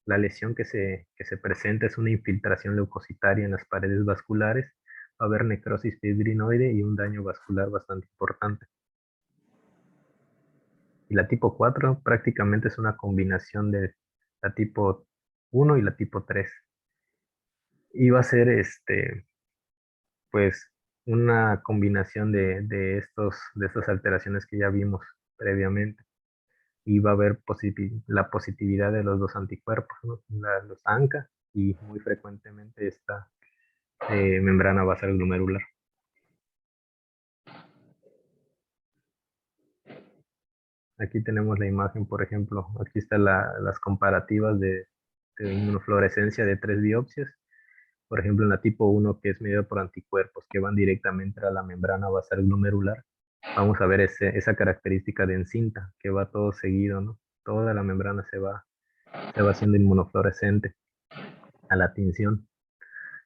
la lesión que se presenta es una infiltración leucocitaria en las paredes vasculares. Va a haber necrosis fibrinoide y un daño vascular bastante importante. Y la tipo 4 prácticamente es una combinación de la tipo 1 y la tipo 3. Y va a ser, pues, una combinación de estas alteraciones que ya vimos previamente. Y va a haber la positividad de los dos anticuerpos, ¿no? Los ANCA y muy frecuentemente esta membrana basal glomerular. Aquí tenemos la imagen, por ejemplo, aquí están las comparativas de inmunofluorescencia de 3 biopsias. Por ejemplo, en la tipo 1, que es medida por anticuerpos que van directamente a la membrana basal glomerular, vamos a ver esa característica de encinta, que va todo seguido, ¿no? Toda la membrana se va haciendo inmunofluorescente a la tinción.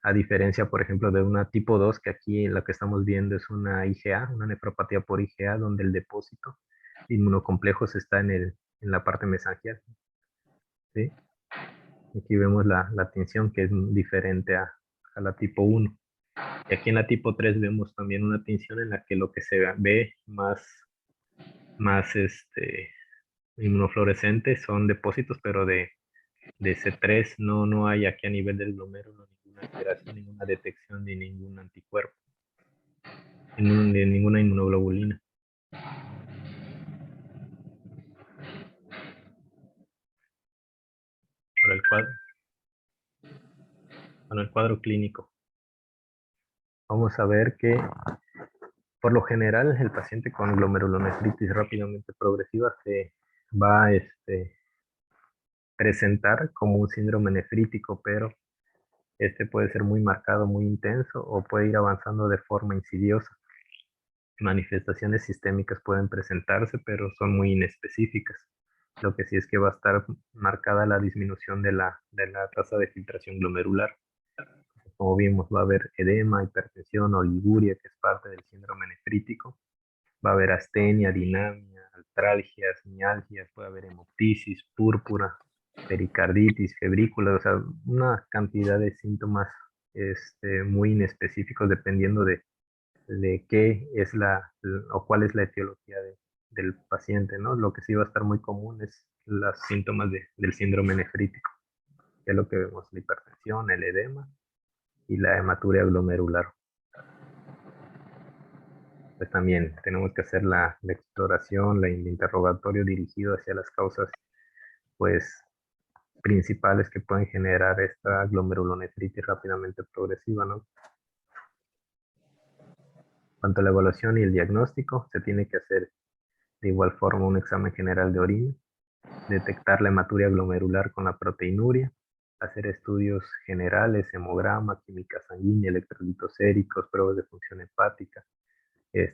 A diferencia, por ejemplo, de una tipo 2, que aquí lo que estamos viendo es una IgA, una nefropatía por IgA, donde el depósito de inmunocomplejos está en la parte mesangial. ¿Sí? Aquí vemos la tinción, que es diferente a la tipo 1. Y aquí en la tipo 3 vemos también una tinción en la que lo que se ve más inmunofluorescente son depósitos, pero de C3 no hay aquí a nivel del glomérulo ninguna alteración, ninguna detección de ningún anticuerpo, de ninguna inmunoglobulina. Para el cuadro clínico, vamos a ver que por lo general el paciente con glomerulonefritis rápidamente progresiva se va a presentar como un síndrome nefrítico, pero este puede ser muy marcado, muy intenso, o puede ir avanzando de forma insidiosa. Manifestaciones sistémicas pueden presentarse, pero son muy inespecíficas. Lo que sí es que va a estar marcada la disminución de la tasa de filtración glomerular. Como vimos, va a haber edema, hipertensión, oliguria, que es parte del síndrome nefrítico. Va a haber astenia, dinamia, artralgias, mialgias, puede haber hemoptisis, púrpura, pericarditis, febrícula, o sea, una cantidad de síntomas muy inespecíficos dependiendo de qué es o cuál es la etiología del paciente, ¿no? Lo que sí va a estar muy común es los síntomas del síndrome nefrítico, que es lo que vemos, la hipertensión, el edema y la hematuria glomerular. Pues también tenemos que hacer la exploración, el interrogatorio dirigido hacia las causas, pues, principales que pueden generar esta glomerulonefritis rápidamente progresiva, ¿no? Cuanto a la evaluación y el diagnóstico, se tiene que hacer de igual forma un examen general de orina, detectar la hematuria glomerular con la proteinuria, hacer estudios generales, hemograma, química sanguínea, electrolitos séricos, pruebas de función hepática,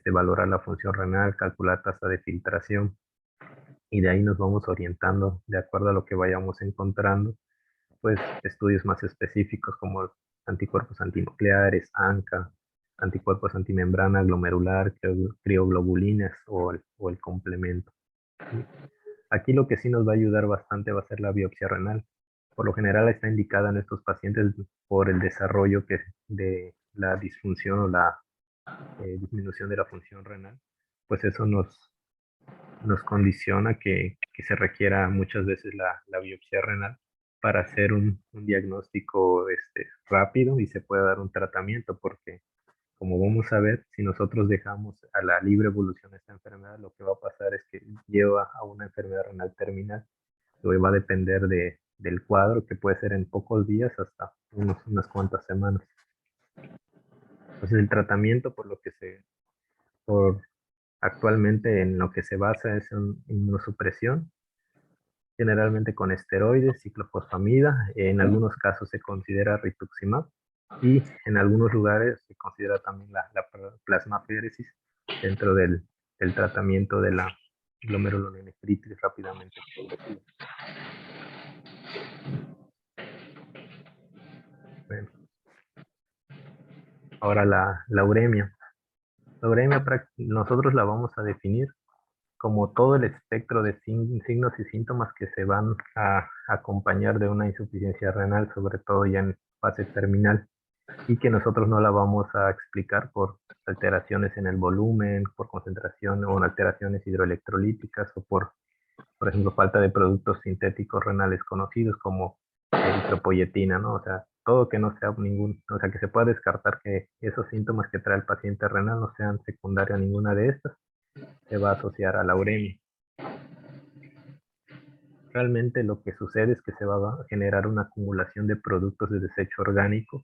valorar la función renal, calcular tasa de filtración, y de ahí nos vamos orientando de acuerdo a lo que vayamos encontrando, pues estudios más específicos como anticuerpos antinucleares, ANCA, anticuerpos antimembrana glomerular, crioglobulinas o el complemento. ¿Sí? Aquí lo que sí nos va a ayudar bastante va a ser la biopsia renal. Por lo general está indicada en estos pacientes por el desarrollo de la disfunción o la disminución de la función renal, pues eso nos condiciona que se requiera muchas veces la biopsia renal para hacer un diagnóstico rápido y se pueda dar un tratamiento, porque como vamos a ver, si nosotros dejamos a la libre evolución esta enfermedad, lo que va a pasar es que lleva a una enfermedad renal terminal, que va a depender del cuadro, que puede ser en pocos días hasta unas cuantas semanas. Entonces el tratamiento por actualmente en lo que se basa es en inmunosupresión, generalmente con esteroides, ciclofosfamida, en algunos casos se considera rituximab y en algunos lugares se considera también la plasmaféresis dentro del tratamiento de la glomerulonefritis rápidamente progresiva. Bueno, ahora la uremia. La uremia nosotros la vamos a definir como todo el espectro de signos y síntomas que se van a acompañar de una insuficiencia renal, sobre todo ya en fase terminal, y que nosotros no la vamos a explicar por alteraciones en el volumen, por concentración o alteraciones hidroelectrolíticas o por ejemplo, falta de productos sintéticos renales conocidos como eritropoyetina, ¿no? O sea, todo que no sea ningún, o sea, que se pueda descartar que esos síntomas que trae el paciente renal no sean secundarios a ninguna de estas, se va a asociar a la uremia. Realmente lo que sucede es que se va a generar una acumulación de productos de desecho orgánico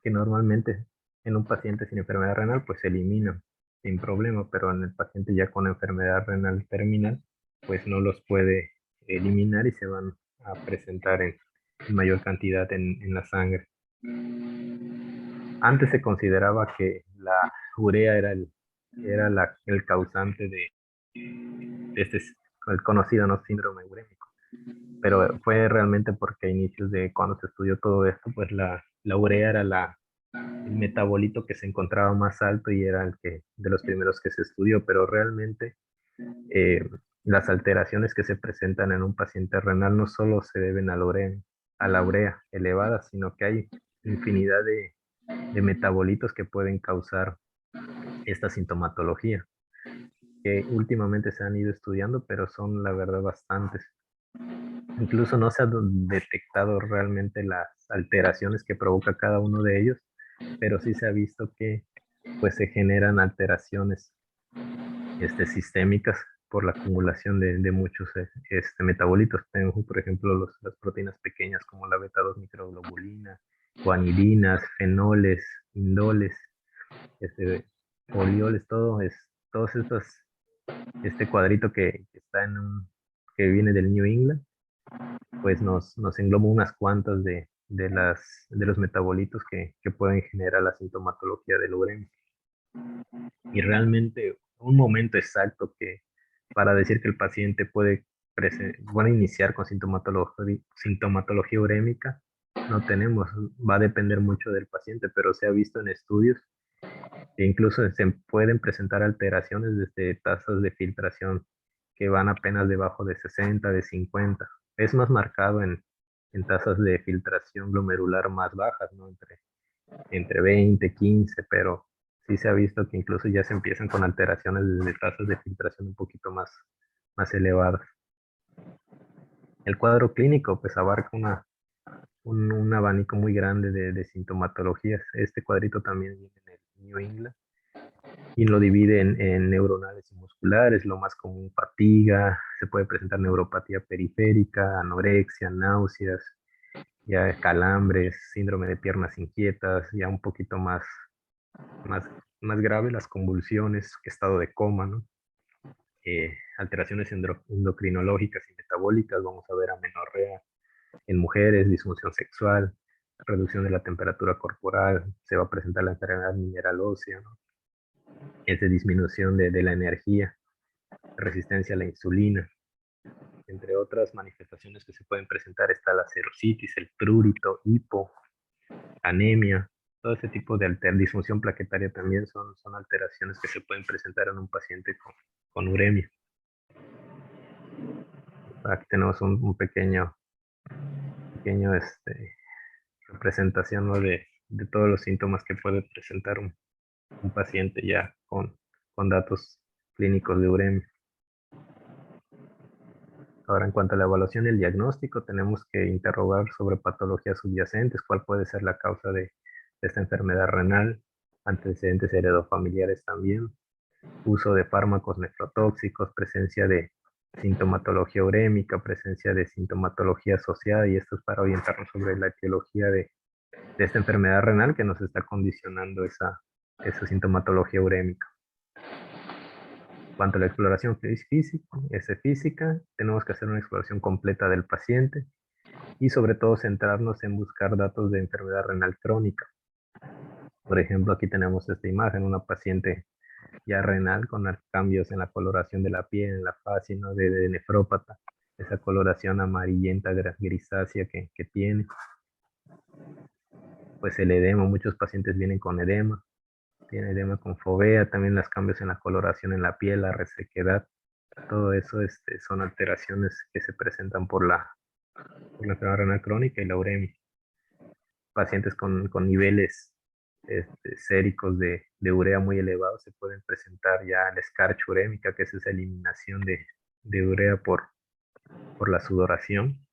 que normalmente en un paciente sin enfermedad renal pues se eliminan sin problema, pero en el paciente ya con enfermedad renal terminal pues no los puede eliminar y se van a presentar en mayor cantidad en la sangre. Antes se consideraba que la urea era el causante de este, el conocido, ¿no?, síndrome urémico, pero fue realmente porque a inicios de cuando se estudió todo esto, pues la urea era el metabolito que se encontraba más alto y era el que de los primeros que se estudió, pero realmente las alteraciones que se presentan en un paciente renal no solo se deben a la urea elevada, sino que hay infinidad de metabolitos que pueden causar esta sintomatología, que últimamente se han ido estudiando, pero son la verdad bastantes. Incluso no se han detectado realmente las alteraciones que provoca cada uno de ellos, pero sí se ha visto que pues se generan alteraciones sistémicas por la acumulación de muchos metabolitos. Tenemos, por ejemplo, las proteínas pequeñas como la beta-2 microglobulina, guanilinas, fenoles, indoles, folioles, todos estos, este cuadrito que está que viene del New England, pues nos engloba unas cuantas de los metabolitos que pueden generar la sintomatología del uremia. Y realmente un momento exacto para decir que el paciente puede iniciar con sintomatología urémica, no tenemos, va a depender mucho del paciente, pero se ha visto en estudios que incluso se pueden presentar alteraciones desde tasas de filtración que van apenas debajo de 60, de 50. Es más marcado en tasas de filtración glomerular más bajas, ¿no? Entre 20, 15, pero sí se ha visto que incluso ya se empiezan con alteraciones de tasas de filtración un poquito más elevadas. El cuadro clínico pues abarca un abanico muy grande de sintomatologías. Este cuadrito también viene en el New England y lo divide en neuronales y musculares, lo más común fatiga, se puede presentar neuropatía periférica, anorexia, náuseas, ya calambres, síndrome de piernas inquietas, ya un poquito más, más grave las convulsiones, estado de coma, ¿no? Alteraciones endocrinológicas y metabólicas, vamos a ver amenorrea en mujeres, disfunción sexual, reducción de la temperatura corporal, se va a presentar la enfermedad mineral ósea, ¿no? Es de disminución de la energía, resistencia a la insulina, entre otras manifestaciones que se pueden presentar está la serositis, el prurito, hipo, anemia, todo ese tipo de disfunción plaquetaria también son alteraciones que se pueden presentar en un paciente con uremia. Aquí tenemos un pequeño representación, ¿no?, de todos los síntomas que puede presentar un paciente ya con datos clínicos de uremia. Ahora, en cuanto a la evaluación y el diagnóstico, tenemos que interrogar sobre patologías subyacentes, cuál puede ser la causa de esta enfermedad renal, antecedentes heredofamiliares también, uso de fármacos nefrotóxicos, presencia de sintomatología urémica, presencia de sintomatología asociada, y esto es para orientarnos sobre la etiología de esta enfermedad renal que nos está condicionando esa sintomatología urémica. En cuanto a la exploración física, tenemos que hacer una exploración completa del paciente y sobre todo centrarnos en buscar datos de enfermedad renal crónica. Por ejemplo, aquí tenemos esta imagen, una paciente ya renal con cambios en la coloración de la piel, en la fase, ¿no?, de nefrópata, esa coloración amarillenta grisácea que tiene. Pues el edema, muchos pacientes vienen con edema, tiene edema con fovea, también los cambios en la coloración en la piel, la resequedad, todo eso son alteraciones que se presentan por la enfermedad renal crónica y la uremia. Pacientes con niveles séricos de urea muy elevados se pueden presentar ya la escarcha urémica, que es esa eliminación de urea por la sudoración.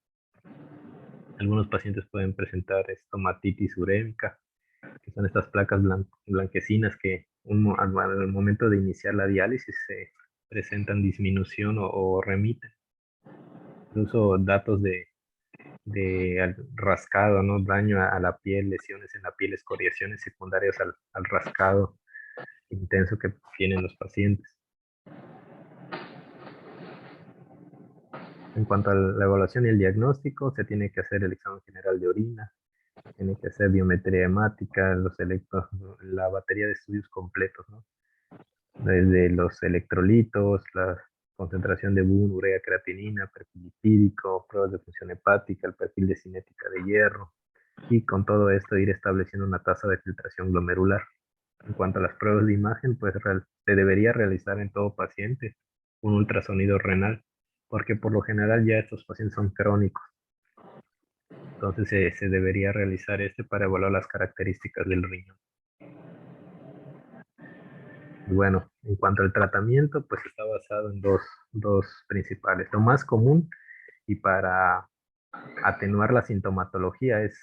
Algunos pacientes pueden presentar estomatitis urémica, que son estas placas blanquecinas que al momento de iniciar la diálisis se presentan disminución o remiten. Incluso datos de rascado, ¿no? Daño a la piel, lesiones en la piel, escoriaciones secundarias al rascado intenso que tienen los pacientes. En cuanto a la evaluación y el diagnóstico, se tiene que hacer el examen general de orina, tiene que hacer biometría hemática, la batería de estudios completos, ¿no? Desde los electrolitos, la concentración de BUN, urea, creatinina, perfil lipídico, pruebas de función hepática, el perfil de cinética de hierro, y con todo esto ir estableciendo una tasa de filtración glomerular. En cuanto a las pruebas de imagen, pues se debería realizar en todo paciente un ultrasonido renal, porque por lo general ya estos pacientes son crónicos. Entonces se debería realizar para evaluar las características del riñón. Y bueno, en cuanto al tratamiento, pues está basado en dos principales. Lo más común y para atenuar la sintomatología es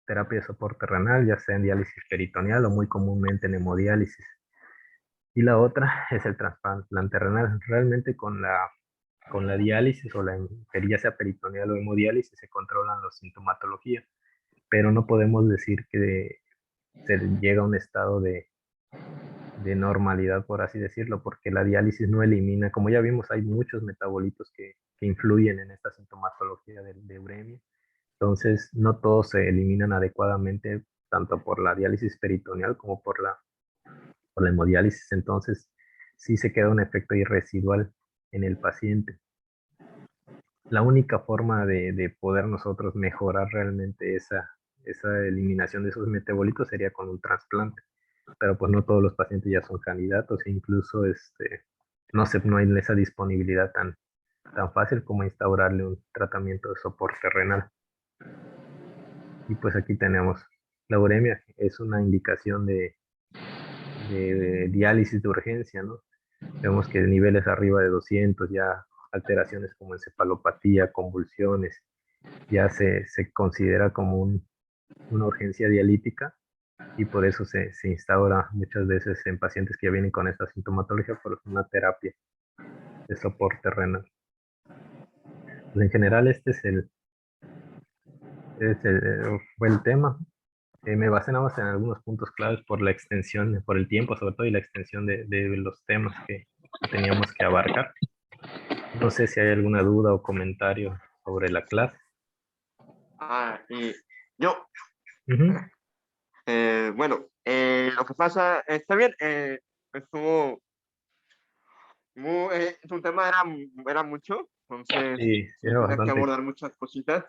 terapia de soporte renal, ya sea en diálisis peritoneal o muy comúnmente en hemodiálisis. Y la otra es el trasplante renal. Realmente con la diálisis ya sea peritoneal o hemodiálisis se controlan la sintomatología, pero no podemos decir que se llega a un estado de normalidad, por así decirlo, porque la diálisis no elimina, como ya vimos, hay muchos metabolitos que influyen en esta sintomatología de uremia. Entonces, no todos se eliminan adecuadamente, tanto por la diálisis peritoneal como por la hemodiálisis. Entonces, sí se queda un efecto ahí residual en el paciente. La única forma de poder nosotros mejorar realmente esa eliminación de esos metabolitos sería con un trasplante. Pero pues no todos los pacientes ya son candidatos e incluso no hay esa disponibilidad tan fácil como instaurarle un tratamiento de soporte renal. Y pues aquí tenemos la uremia, es una indicación de diálisis de urgencia, ¿no? Vemos que niveles arriba de 200, ya alteraciones como encefalopatía, convulsiones, ya se considera como una urgencia dialítica y por eso se instaura muchas veces en pacientes que ya vienen con esta sintomatología por una terapia de soporte renal. Pues en general este fue el tema. Me basé nada más en algunos puntos claves por la extensión, por el tiempo sobre todo y la extensión de los temas que teníamos que abarcar. No sé si hay alguna duda o comentario sobre la clase. Y yo, Ujú. bueno, lo que pasa, está bien, estuvo, su tema era mucho, entonces Sí, sí era tenía que bastante. abordar muchas cositas,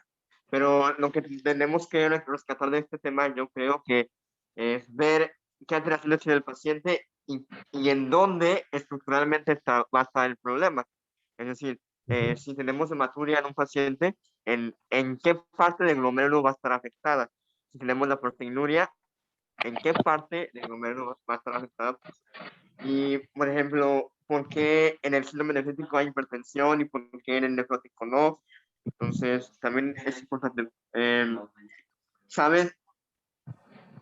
pero lo que tenemos que rescatar de este tema, yo creo que es ver qué alteraciones tiene el paciente y en dónde estructuralmente va a estar el problema. Es decir, Ujú. si tenemos hematuria en un paciente, ¿en qué parte del glomérulo va a estar afectada? Si tenemos la proteinuria, ¿en qué parte del glomérulo va a estar afectada? Y, por ejemplo, ¿por qué en el síndrome nefrítico hay hipertensión y por qué en el nefrótico no? Entonces, también es importante. ¿Sabes?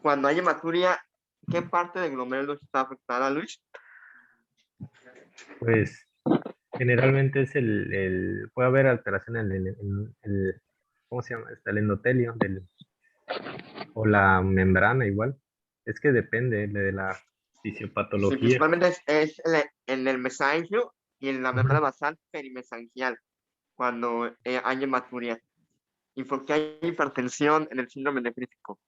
Cuando hay hematuria, ¿qué parte del glomérulo está afectada, Luis? Pues generalmente es puede haber alteración en ¿cómo se llama? El endotelio o la membrana igual. Es que depende de la Sí, fisiopatología. principalmente es en el mesangio y en la Ujú. membrana basal perimesangial, cuando hay hematuria. ¿Y por qué hay hipertensión en el síndrome nefrítico?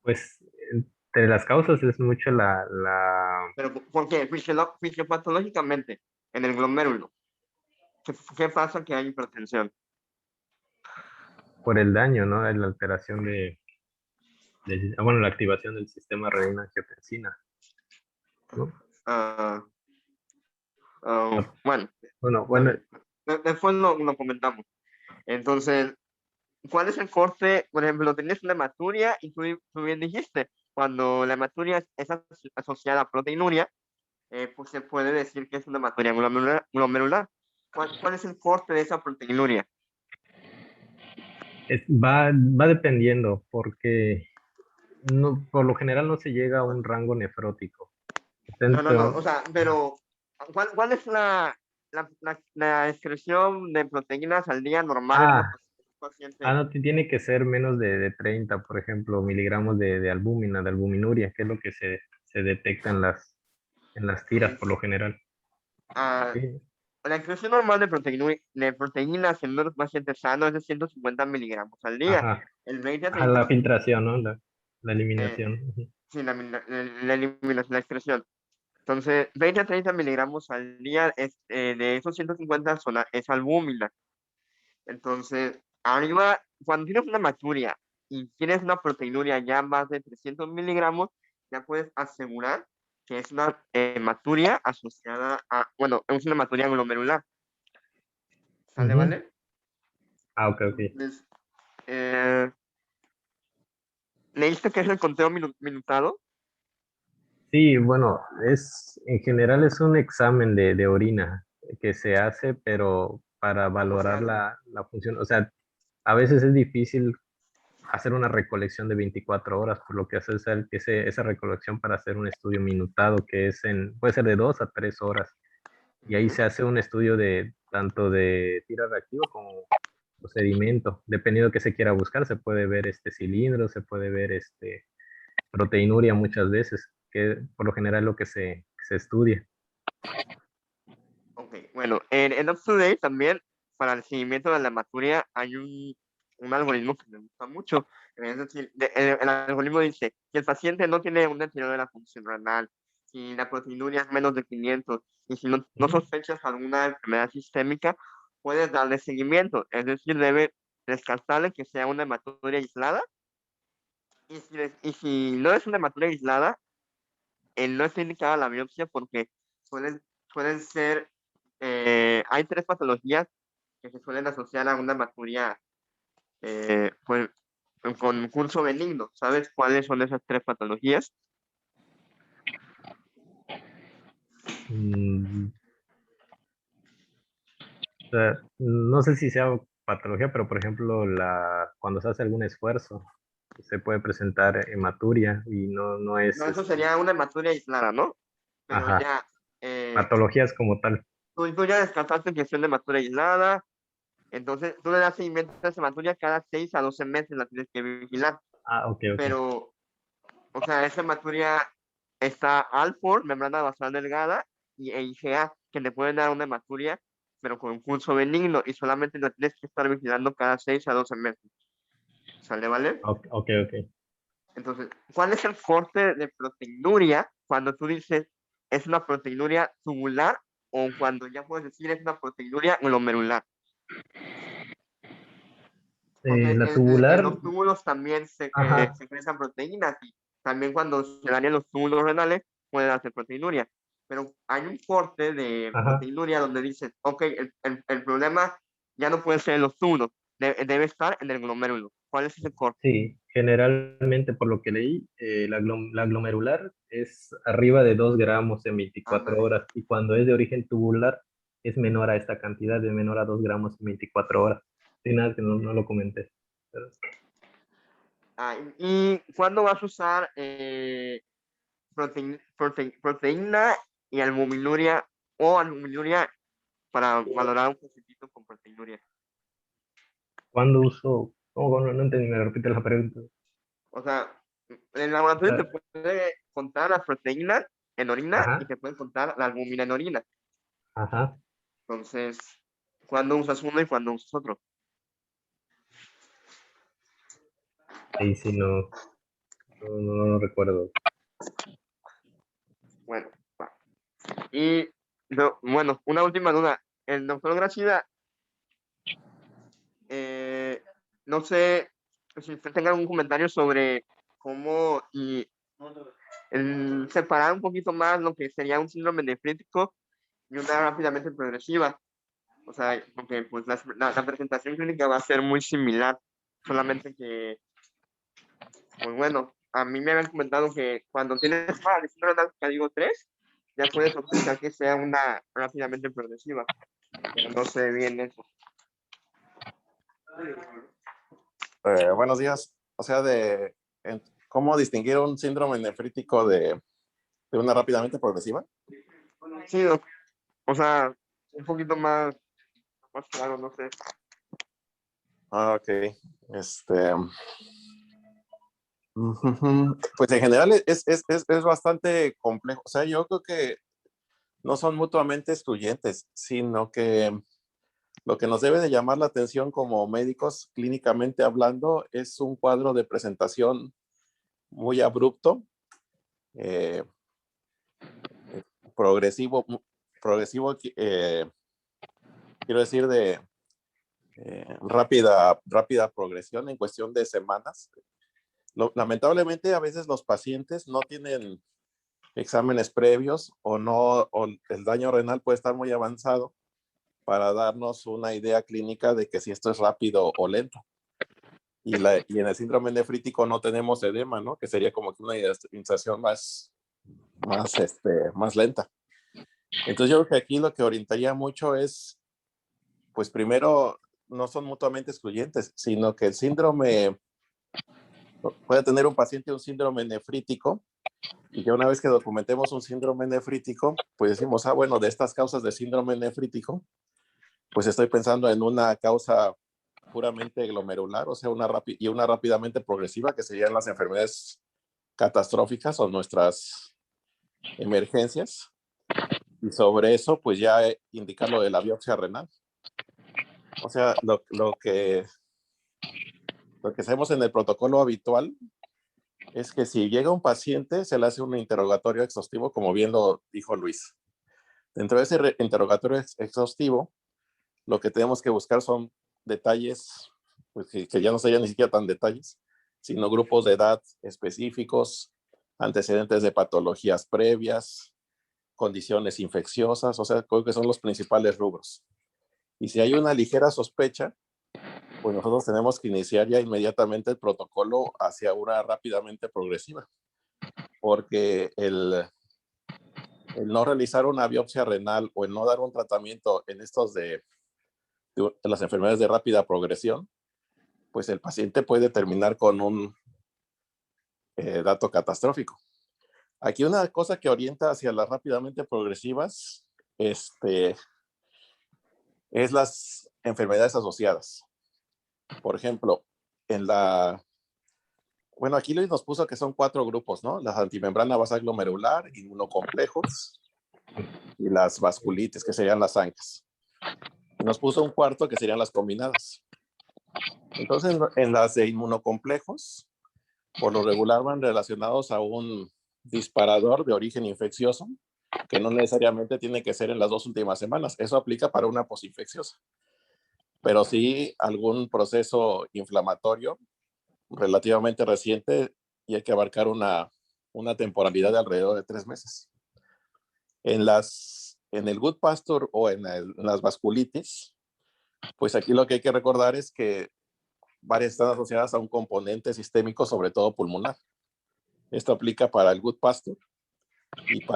Pues entre las causas es mucho la Pero ¿por qué? Fisiopatológicamente, en el glomérulo. ¿Qué pasa que hay hipertensión? por el daño, ¿no? La alteración bueno, la activación del sistema renina-angiotensina, ¿no? Ah, Ah, bueno, bueno, está bueno, bien. Después lo comentamos. Entonces, ¿cuál es el corte? Por ejemplo, tenías una hematuria y tú bien dijiste, cuando la hematuria es asociada a proteinuria, pues se puede decir que es una hematuria glomerular. ¿Cuál es el corte de esa proteinuria? Va dependiendo, porque no, por lo general no se llega a un rango nefrótico. Está No, entre- o sea, pero ¿cuál es la excreción de proteínas al día normal en una ah, paciente? no, tiene que ser menos de 30, por ejemplo, miligramos de albúmina, de albuminuria, que es lo que se detecta en las tiras por lo Es, general. ah, Sí. la excreción normal de proteínas en un paciente sano es de 150 miligramos al día. Ajá. El 20 a A 30, la filtración, ¿no? La eh, eliminación. Ujú. sí, la eliminación, la excreción. Entonces, 20 a 30 miligramos al día de esos 150 es albúmina. Entonces, arriba, cuando tienes una hematuria y tienes una proteinuria ya más de 300 miligramos, ya puedes asegurar que es una hematuria asociada a, bueno, es una hematuria glomerular. ¿Sale, Ujú. vale? Ah, ok, ok. Entonces, eh, ¿leíste que es el conteo minutado? Sí, bueno, en general es un examen de orina que se hace, pero para ¿Cómo se valorar hace? la función, o sea, a veces es difícil hacer una recolección de 24 horas, por lo que hace esa recolección para hacer un estudio minutado, que puede ser de 2 a 3 horas, y ahí Ujú. se hace un estudio tanto de tira reactivo como procedimiento, dependiendo de qué se quiera buscar, se puede ver cilindro, se puede ver proteinuria muchas veces, que por lo general es lo que se estudia. Ok, bueno, en UpToDate también para el seguimiento de la hematuria hay un algoritmo que me gusta mucho. Es decir, el algoritmo dice, si el paciente no tiene un deterioro de la función renal, si la proteinuria es menos de 500 y si no Ujú. sospechas alguna enfermedad sistémica, puedes darle seguimiento. Es decir, debe descartarle que sea una hematuria aislada y si no es una hematuria aislada, no está indicada la biopsia porque suelen, suelen ser, hay tres patologías que se suelen asociar a una hematuria pues, con curso benigno. ¿Sabes cuáles son esas tres patologías? Mm, o sea, no sé si sea patología, pero por ejemplo, cuando se hace algún esfuerzo, se puede presentar hematuria y no es, No, eso sería una hematuria aislada, ¿no? Pero ajá, ya, eh, patologías como tal. tú ya descartaste que es una hematuria aislada, entonces tú le das seguimiento a esa hematuria cada 6 a 12 meses, la tienes que vigilar. Ah, ok, ok. Pero, o sea, esa hematuria está Alport, membrana basal delgada, e IgA, que le pueden dar una hematuria, pero con curso benigno, y solamente la tienes que estar vigilando cada 6 a 12 meses. ¿Sale, vale? Ok, ok, ok. Entonces, ¿cuál es el corte de proteinuria cuando tú dices es una proteinuria tubular o cuando ya puedes decir es una proteinuria glomerular? Porque La en tubular, los túbulos también ajá, se expresan proteínas y también cuando se dañan los túbulos renales pueden hacer proteinuria. Pero hay un corte de ajá. proteinuria donde dices, ok, el problema ya no puede ser en los túbulos, debe estar en el glomérulo. ¿Cuál es ese corte? Sí, generalmente por lo que leí, la glomerular es arriba de 2 gramos en 24 Ándale. horas y cuando es de origen tubular es menor a esta cantidad, de menor a 2 gramos en 24 horas. Sí, nada, que no lo comenté. Pero- Ah, ¿y cuándo vas a usar proteína y albuminuria o albuminuria para valorar un pacientito con proteinuria? ¿Cuándo uso? ¿Cómo? No entendí, me repite la pregunta. O sea, el O laboratorio te sea, puede contar las proteínas en orina y ajá, te puede contar la albúmina en orina. ajá. Entonces, ¿cuándo usas uno y cuándo usas otro? Ahí sí no recuerdo. Bueno, va. Y bueno, una última duda. El doctor Gracida, eh, no sé si usted tenga algún comentario sobre cómo y separar un poquito más lo que sería un síndrome nefrítico y una rápidamente progresiva. O sea, porque pues la presentación clínica va a ser muy similar, solamente que, pues bueno, a mí me habían comentado que cuando tienes más de síndrome de digo 3, ya puedes sospechar que sea una rápidamente progresiva, pero no sé bien eso. Buenos días. O sea, ¿cómo distinguir un síndrome nefrítico de una rápidamente progresiva? Sí, o sea, un poquito más claro, no sé. Ah, ok. Pues en general es bastante complejo. O sea, yo creo que no son mutuamente excluyentes, sino que lo que nos debe de llamar la atención como médicos, clínicamente hablando, es un cuadro de presentación muy abrupto, eh, progresivo, quiero decir, de rápida progresión en cuestión de semanas. Lamentablemente, a veces los pacientes no tienen exámenes previos o el daño renal puede estar muy avanzado para darnos una idea clínica de que si esto es rápido o lento. Y en el síndrome nefrítico no tenemos edema, ¿no? Que sería como que una insación más lenta. Entonces yo creo que aquí lo que orientaría mucho es, pues primero, no son mutuamente excluyentes, sino que el síndrome, puede tener un paciente un síndrome nefrítico, y ya una vez que documentemos un síndrome nefrítico, pues decimos, bueno, de estas causas de síndrome nefrítico, pues estoy pensando en una causa puramente glomerular, o sea, una rápidamente progresiva, que serían las enfermedades catastróficas o nuestras emergencias. Y sobre eso, pues ya indicar lo de la biopsia renal. O sea, lo que hacemos en el protocolo habitual es que si llega un paciente, se le hace un interrogatorio exhaustivo, como bien lo dijo Luis. Dentro de ese interrogatorio exhaustivo, lo que tenemos que buscar son detalles, pues que ya no sean ni siquiera tan detalles, sino grupos de edad específicos, antecedentes de patologías previas, condiciones infecciosas, o sea, creo que son los principales rubros. Y si hay una ligera sospecha, pues nosotros tenemos que iniciar ya inmediatamente el protocolo hacia una rápidamente progresiva, porque el no realizar una biopsia renal o el no dar un tratamiento en estos de las enfermedades de rápida progresión, pues el paciente puede terminar con un dato catastrófico. Aquí una cosa que orienta hacia las rápidamente progresivas es las enfermedades asociadas. Por ejemplo, bueno, aquí Luis nos puso que son 4 grupos, ¿no? Las antimembrana basal glomerular, inmunocomplejos y las vasculitis, que serían las ANCAs. Y nos puso un cuarto que serían las combinadas. Entonces, en las de inmunocomplejos, por lo regular van relacionados a un disparador de origen infeccioso, que no necesariamente tiene que ser en las 2 últimas semanas. Eso aplica para una posinfecciosa. Pero sí algún proceso inflamatorio relativamente reciente y hay que abarcar una temporalidad de alrededor de 3 meses. En el Good Pasture o en las vasculitis, pues aquí lo que hay que recordar es que varias están asociadas a un componente sistémico, sobre todo pulmonar. Esto aplica para el Good Pasture y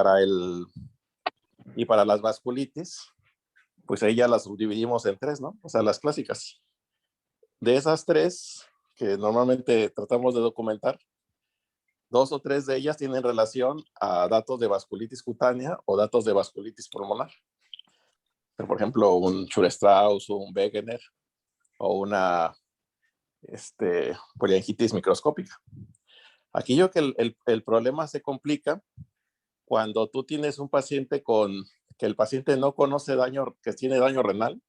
para las vasculitis, pues ahí ya las subdividimos en 3, ¿no? O sea, las clásicas. De esas 3 que normalmente tratamos de documentar, 2 o 3 de ellas tienen relación a datos de vasculitis cutánea o datos de vasculitis pulmonar. Por ejemplo, un Church-Strauss, un Wegener o una poliangitis microscópica. Aquí yo que el problema se complica cuando tú tienes un paciente que el paciente no conoce que tiene daño renal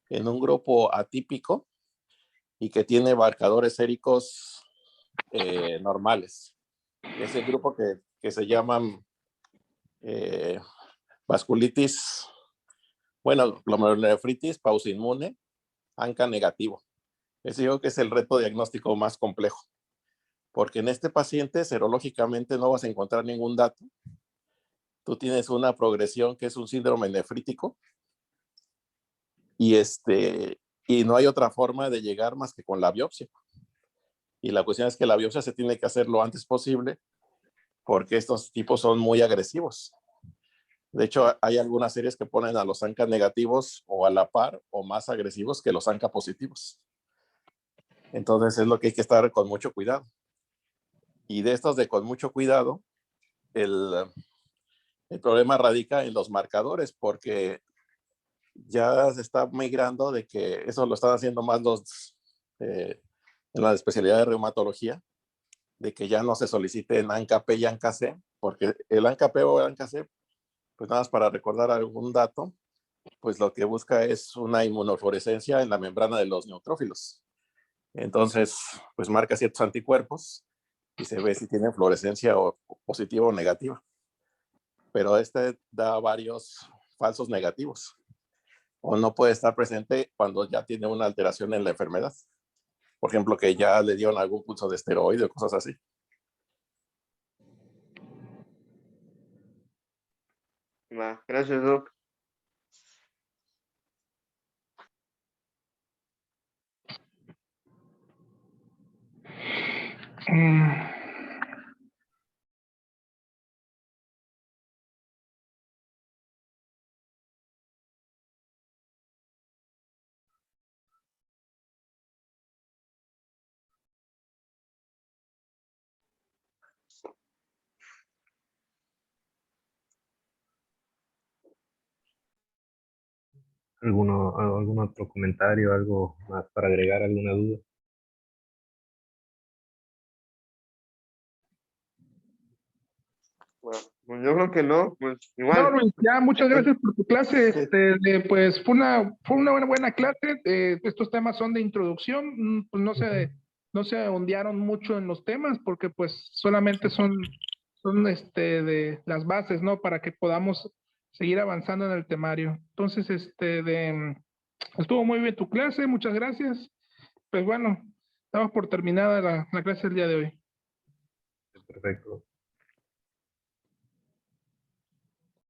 en un grupo atípico y que tiene marcadores séricos normales. Es el grupo que se llaman vasculitis, bueno, glomerulonefritis, pausinmune, ANCA negativo. Ese yo creo que es el reto diagnóstico más complejo, porque en este paciente serológicamente no vas a encontrar ningún dato. Tú tienes una progresión que es un síndrome nefrítico y no hay otra forma de llegar más que con la biopsia. Y la cuestión es que la biopsia se tiene que hacer lo antes posible porque estos tipos son muy agresivos. De hecho, hay algunas series que ponen a los ANCA negativos o a la par o más agresivos que los ANCA positivos. Entonces es lo que hay que estar con mucho cuidado. Y de estos de con mucho cuidado, el problema radica en los marcadores, porque ya se está migrando de que eso lo están haciendo más en la especialidad de reumatología, de que ya no se soliciten ANCA-P y ANCA-C, porque el ANCA-P o el ANCA-C, pues nada más para recordar algún dato, pues lo que busca es una inmunofluorescencia en la membrana de los neutrófilos. Entonces, pues marca ciertos anticuerpos y se ve si tienen fluorescencia o positiva o negativa. Pero este da varios falsos negativos. O no puede estar presente cuando ya tiene una alteración en la enfermedad. Por ejemplo, que ya le dieron algún pulso de esteroide o cosas así. Va, gracias, Doc. ¿Algún otro comentario, algo más para agregar, alguna duda? Bueno, pues yo creo que no, pues No, igual. Luis, ya muchas gracias por tu clase. Sí. Pues fue una buena clase. Estos temas son de introducción, pues no se ondearon mucho en los temas porque pues solamente son de las bases, ¿no? Para que podamos seguir avanzando en el temario. Entonces, estuvo muy bien tu clase, muchas gracias. Pues bueno, estamos por terminada la clase del día de hoy. Perfecto.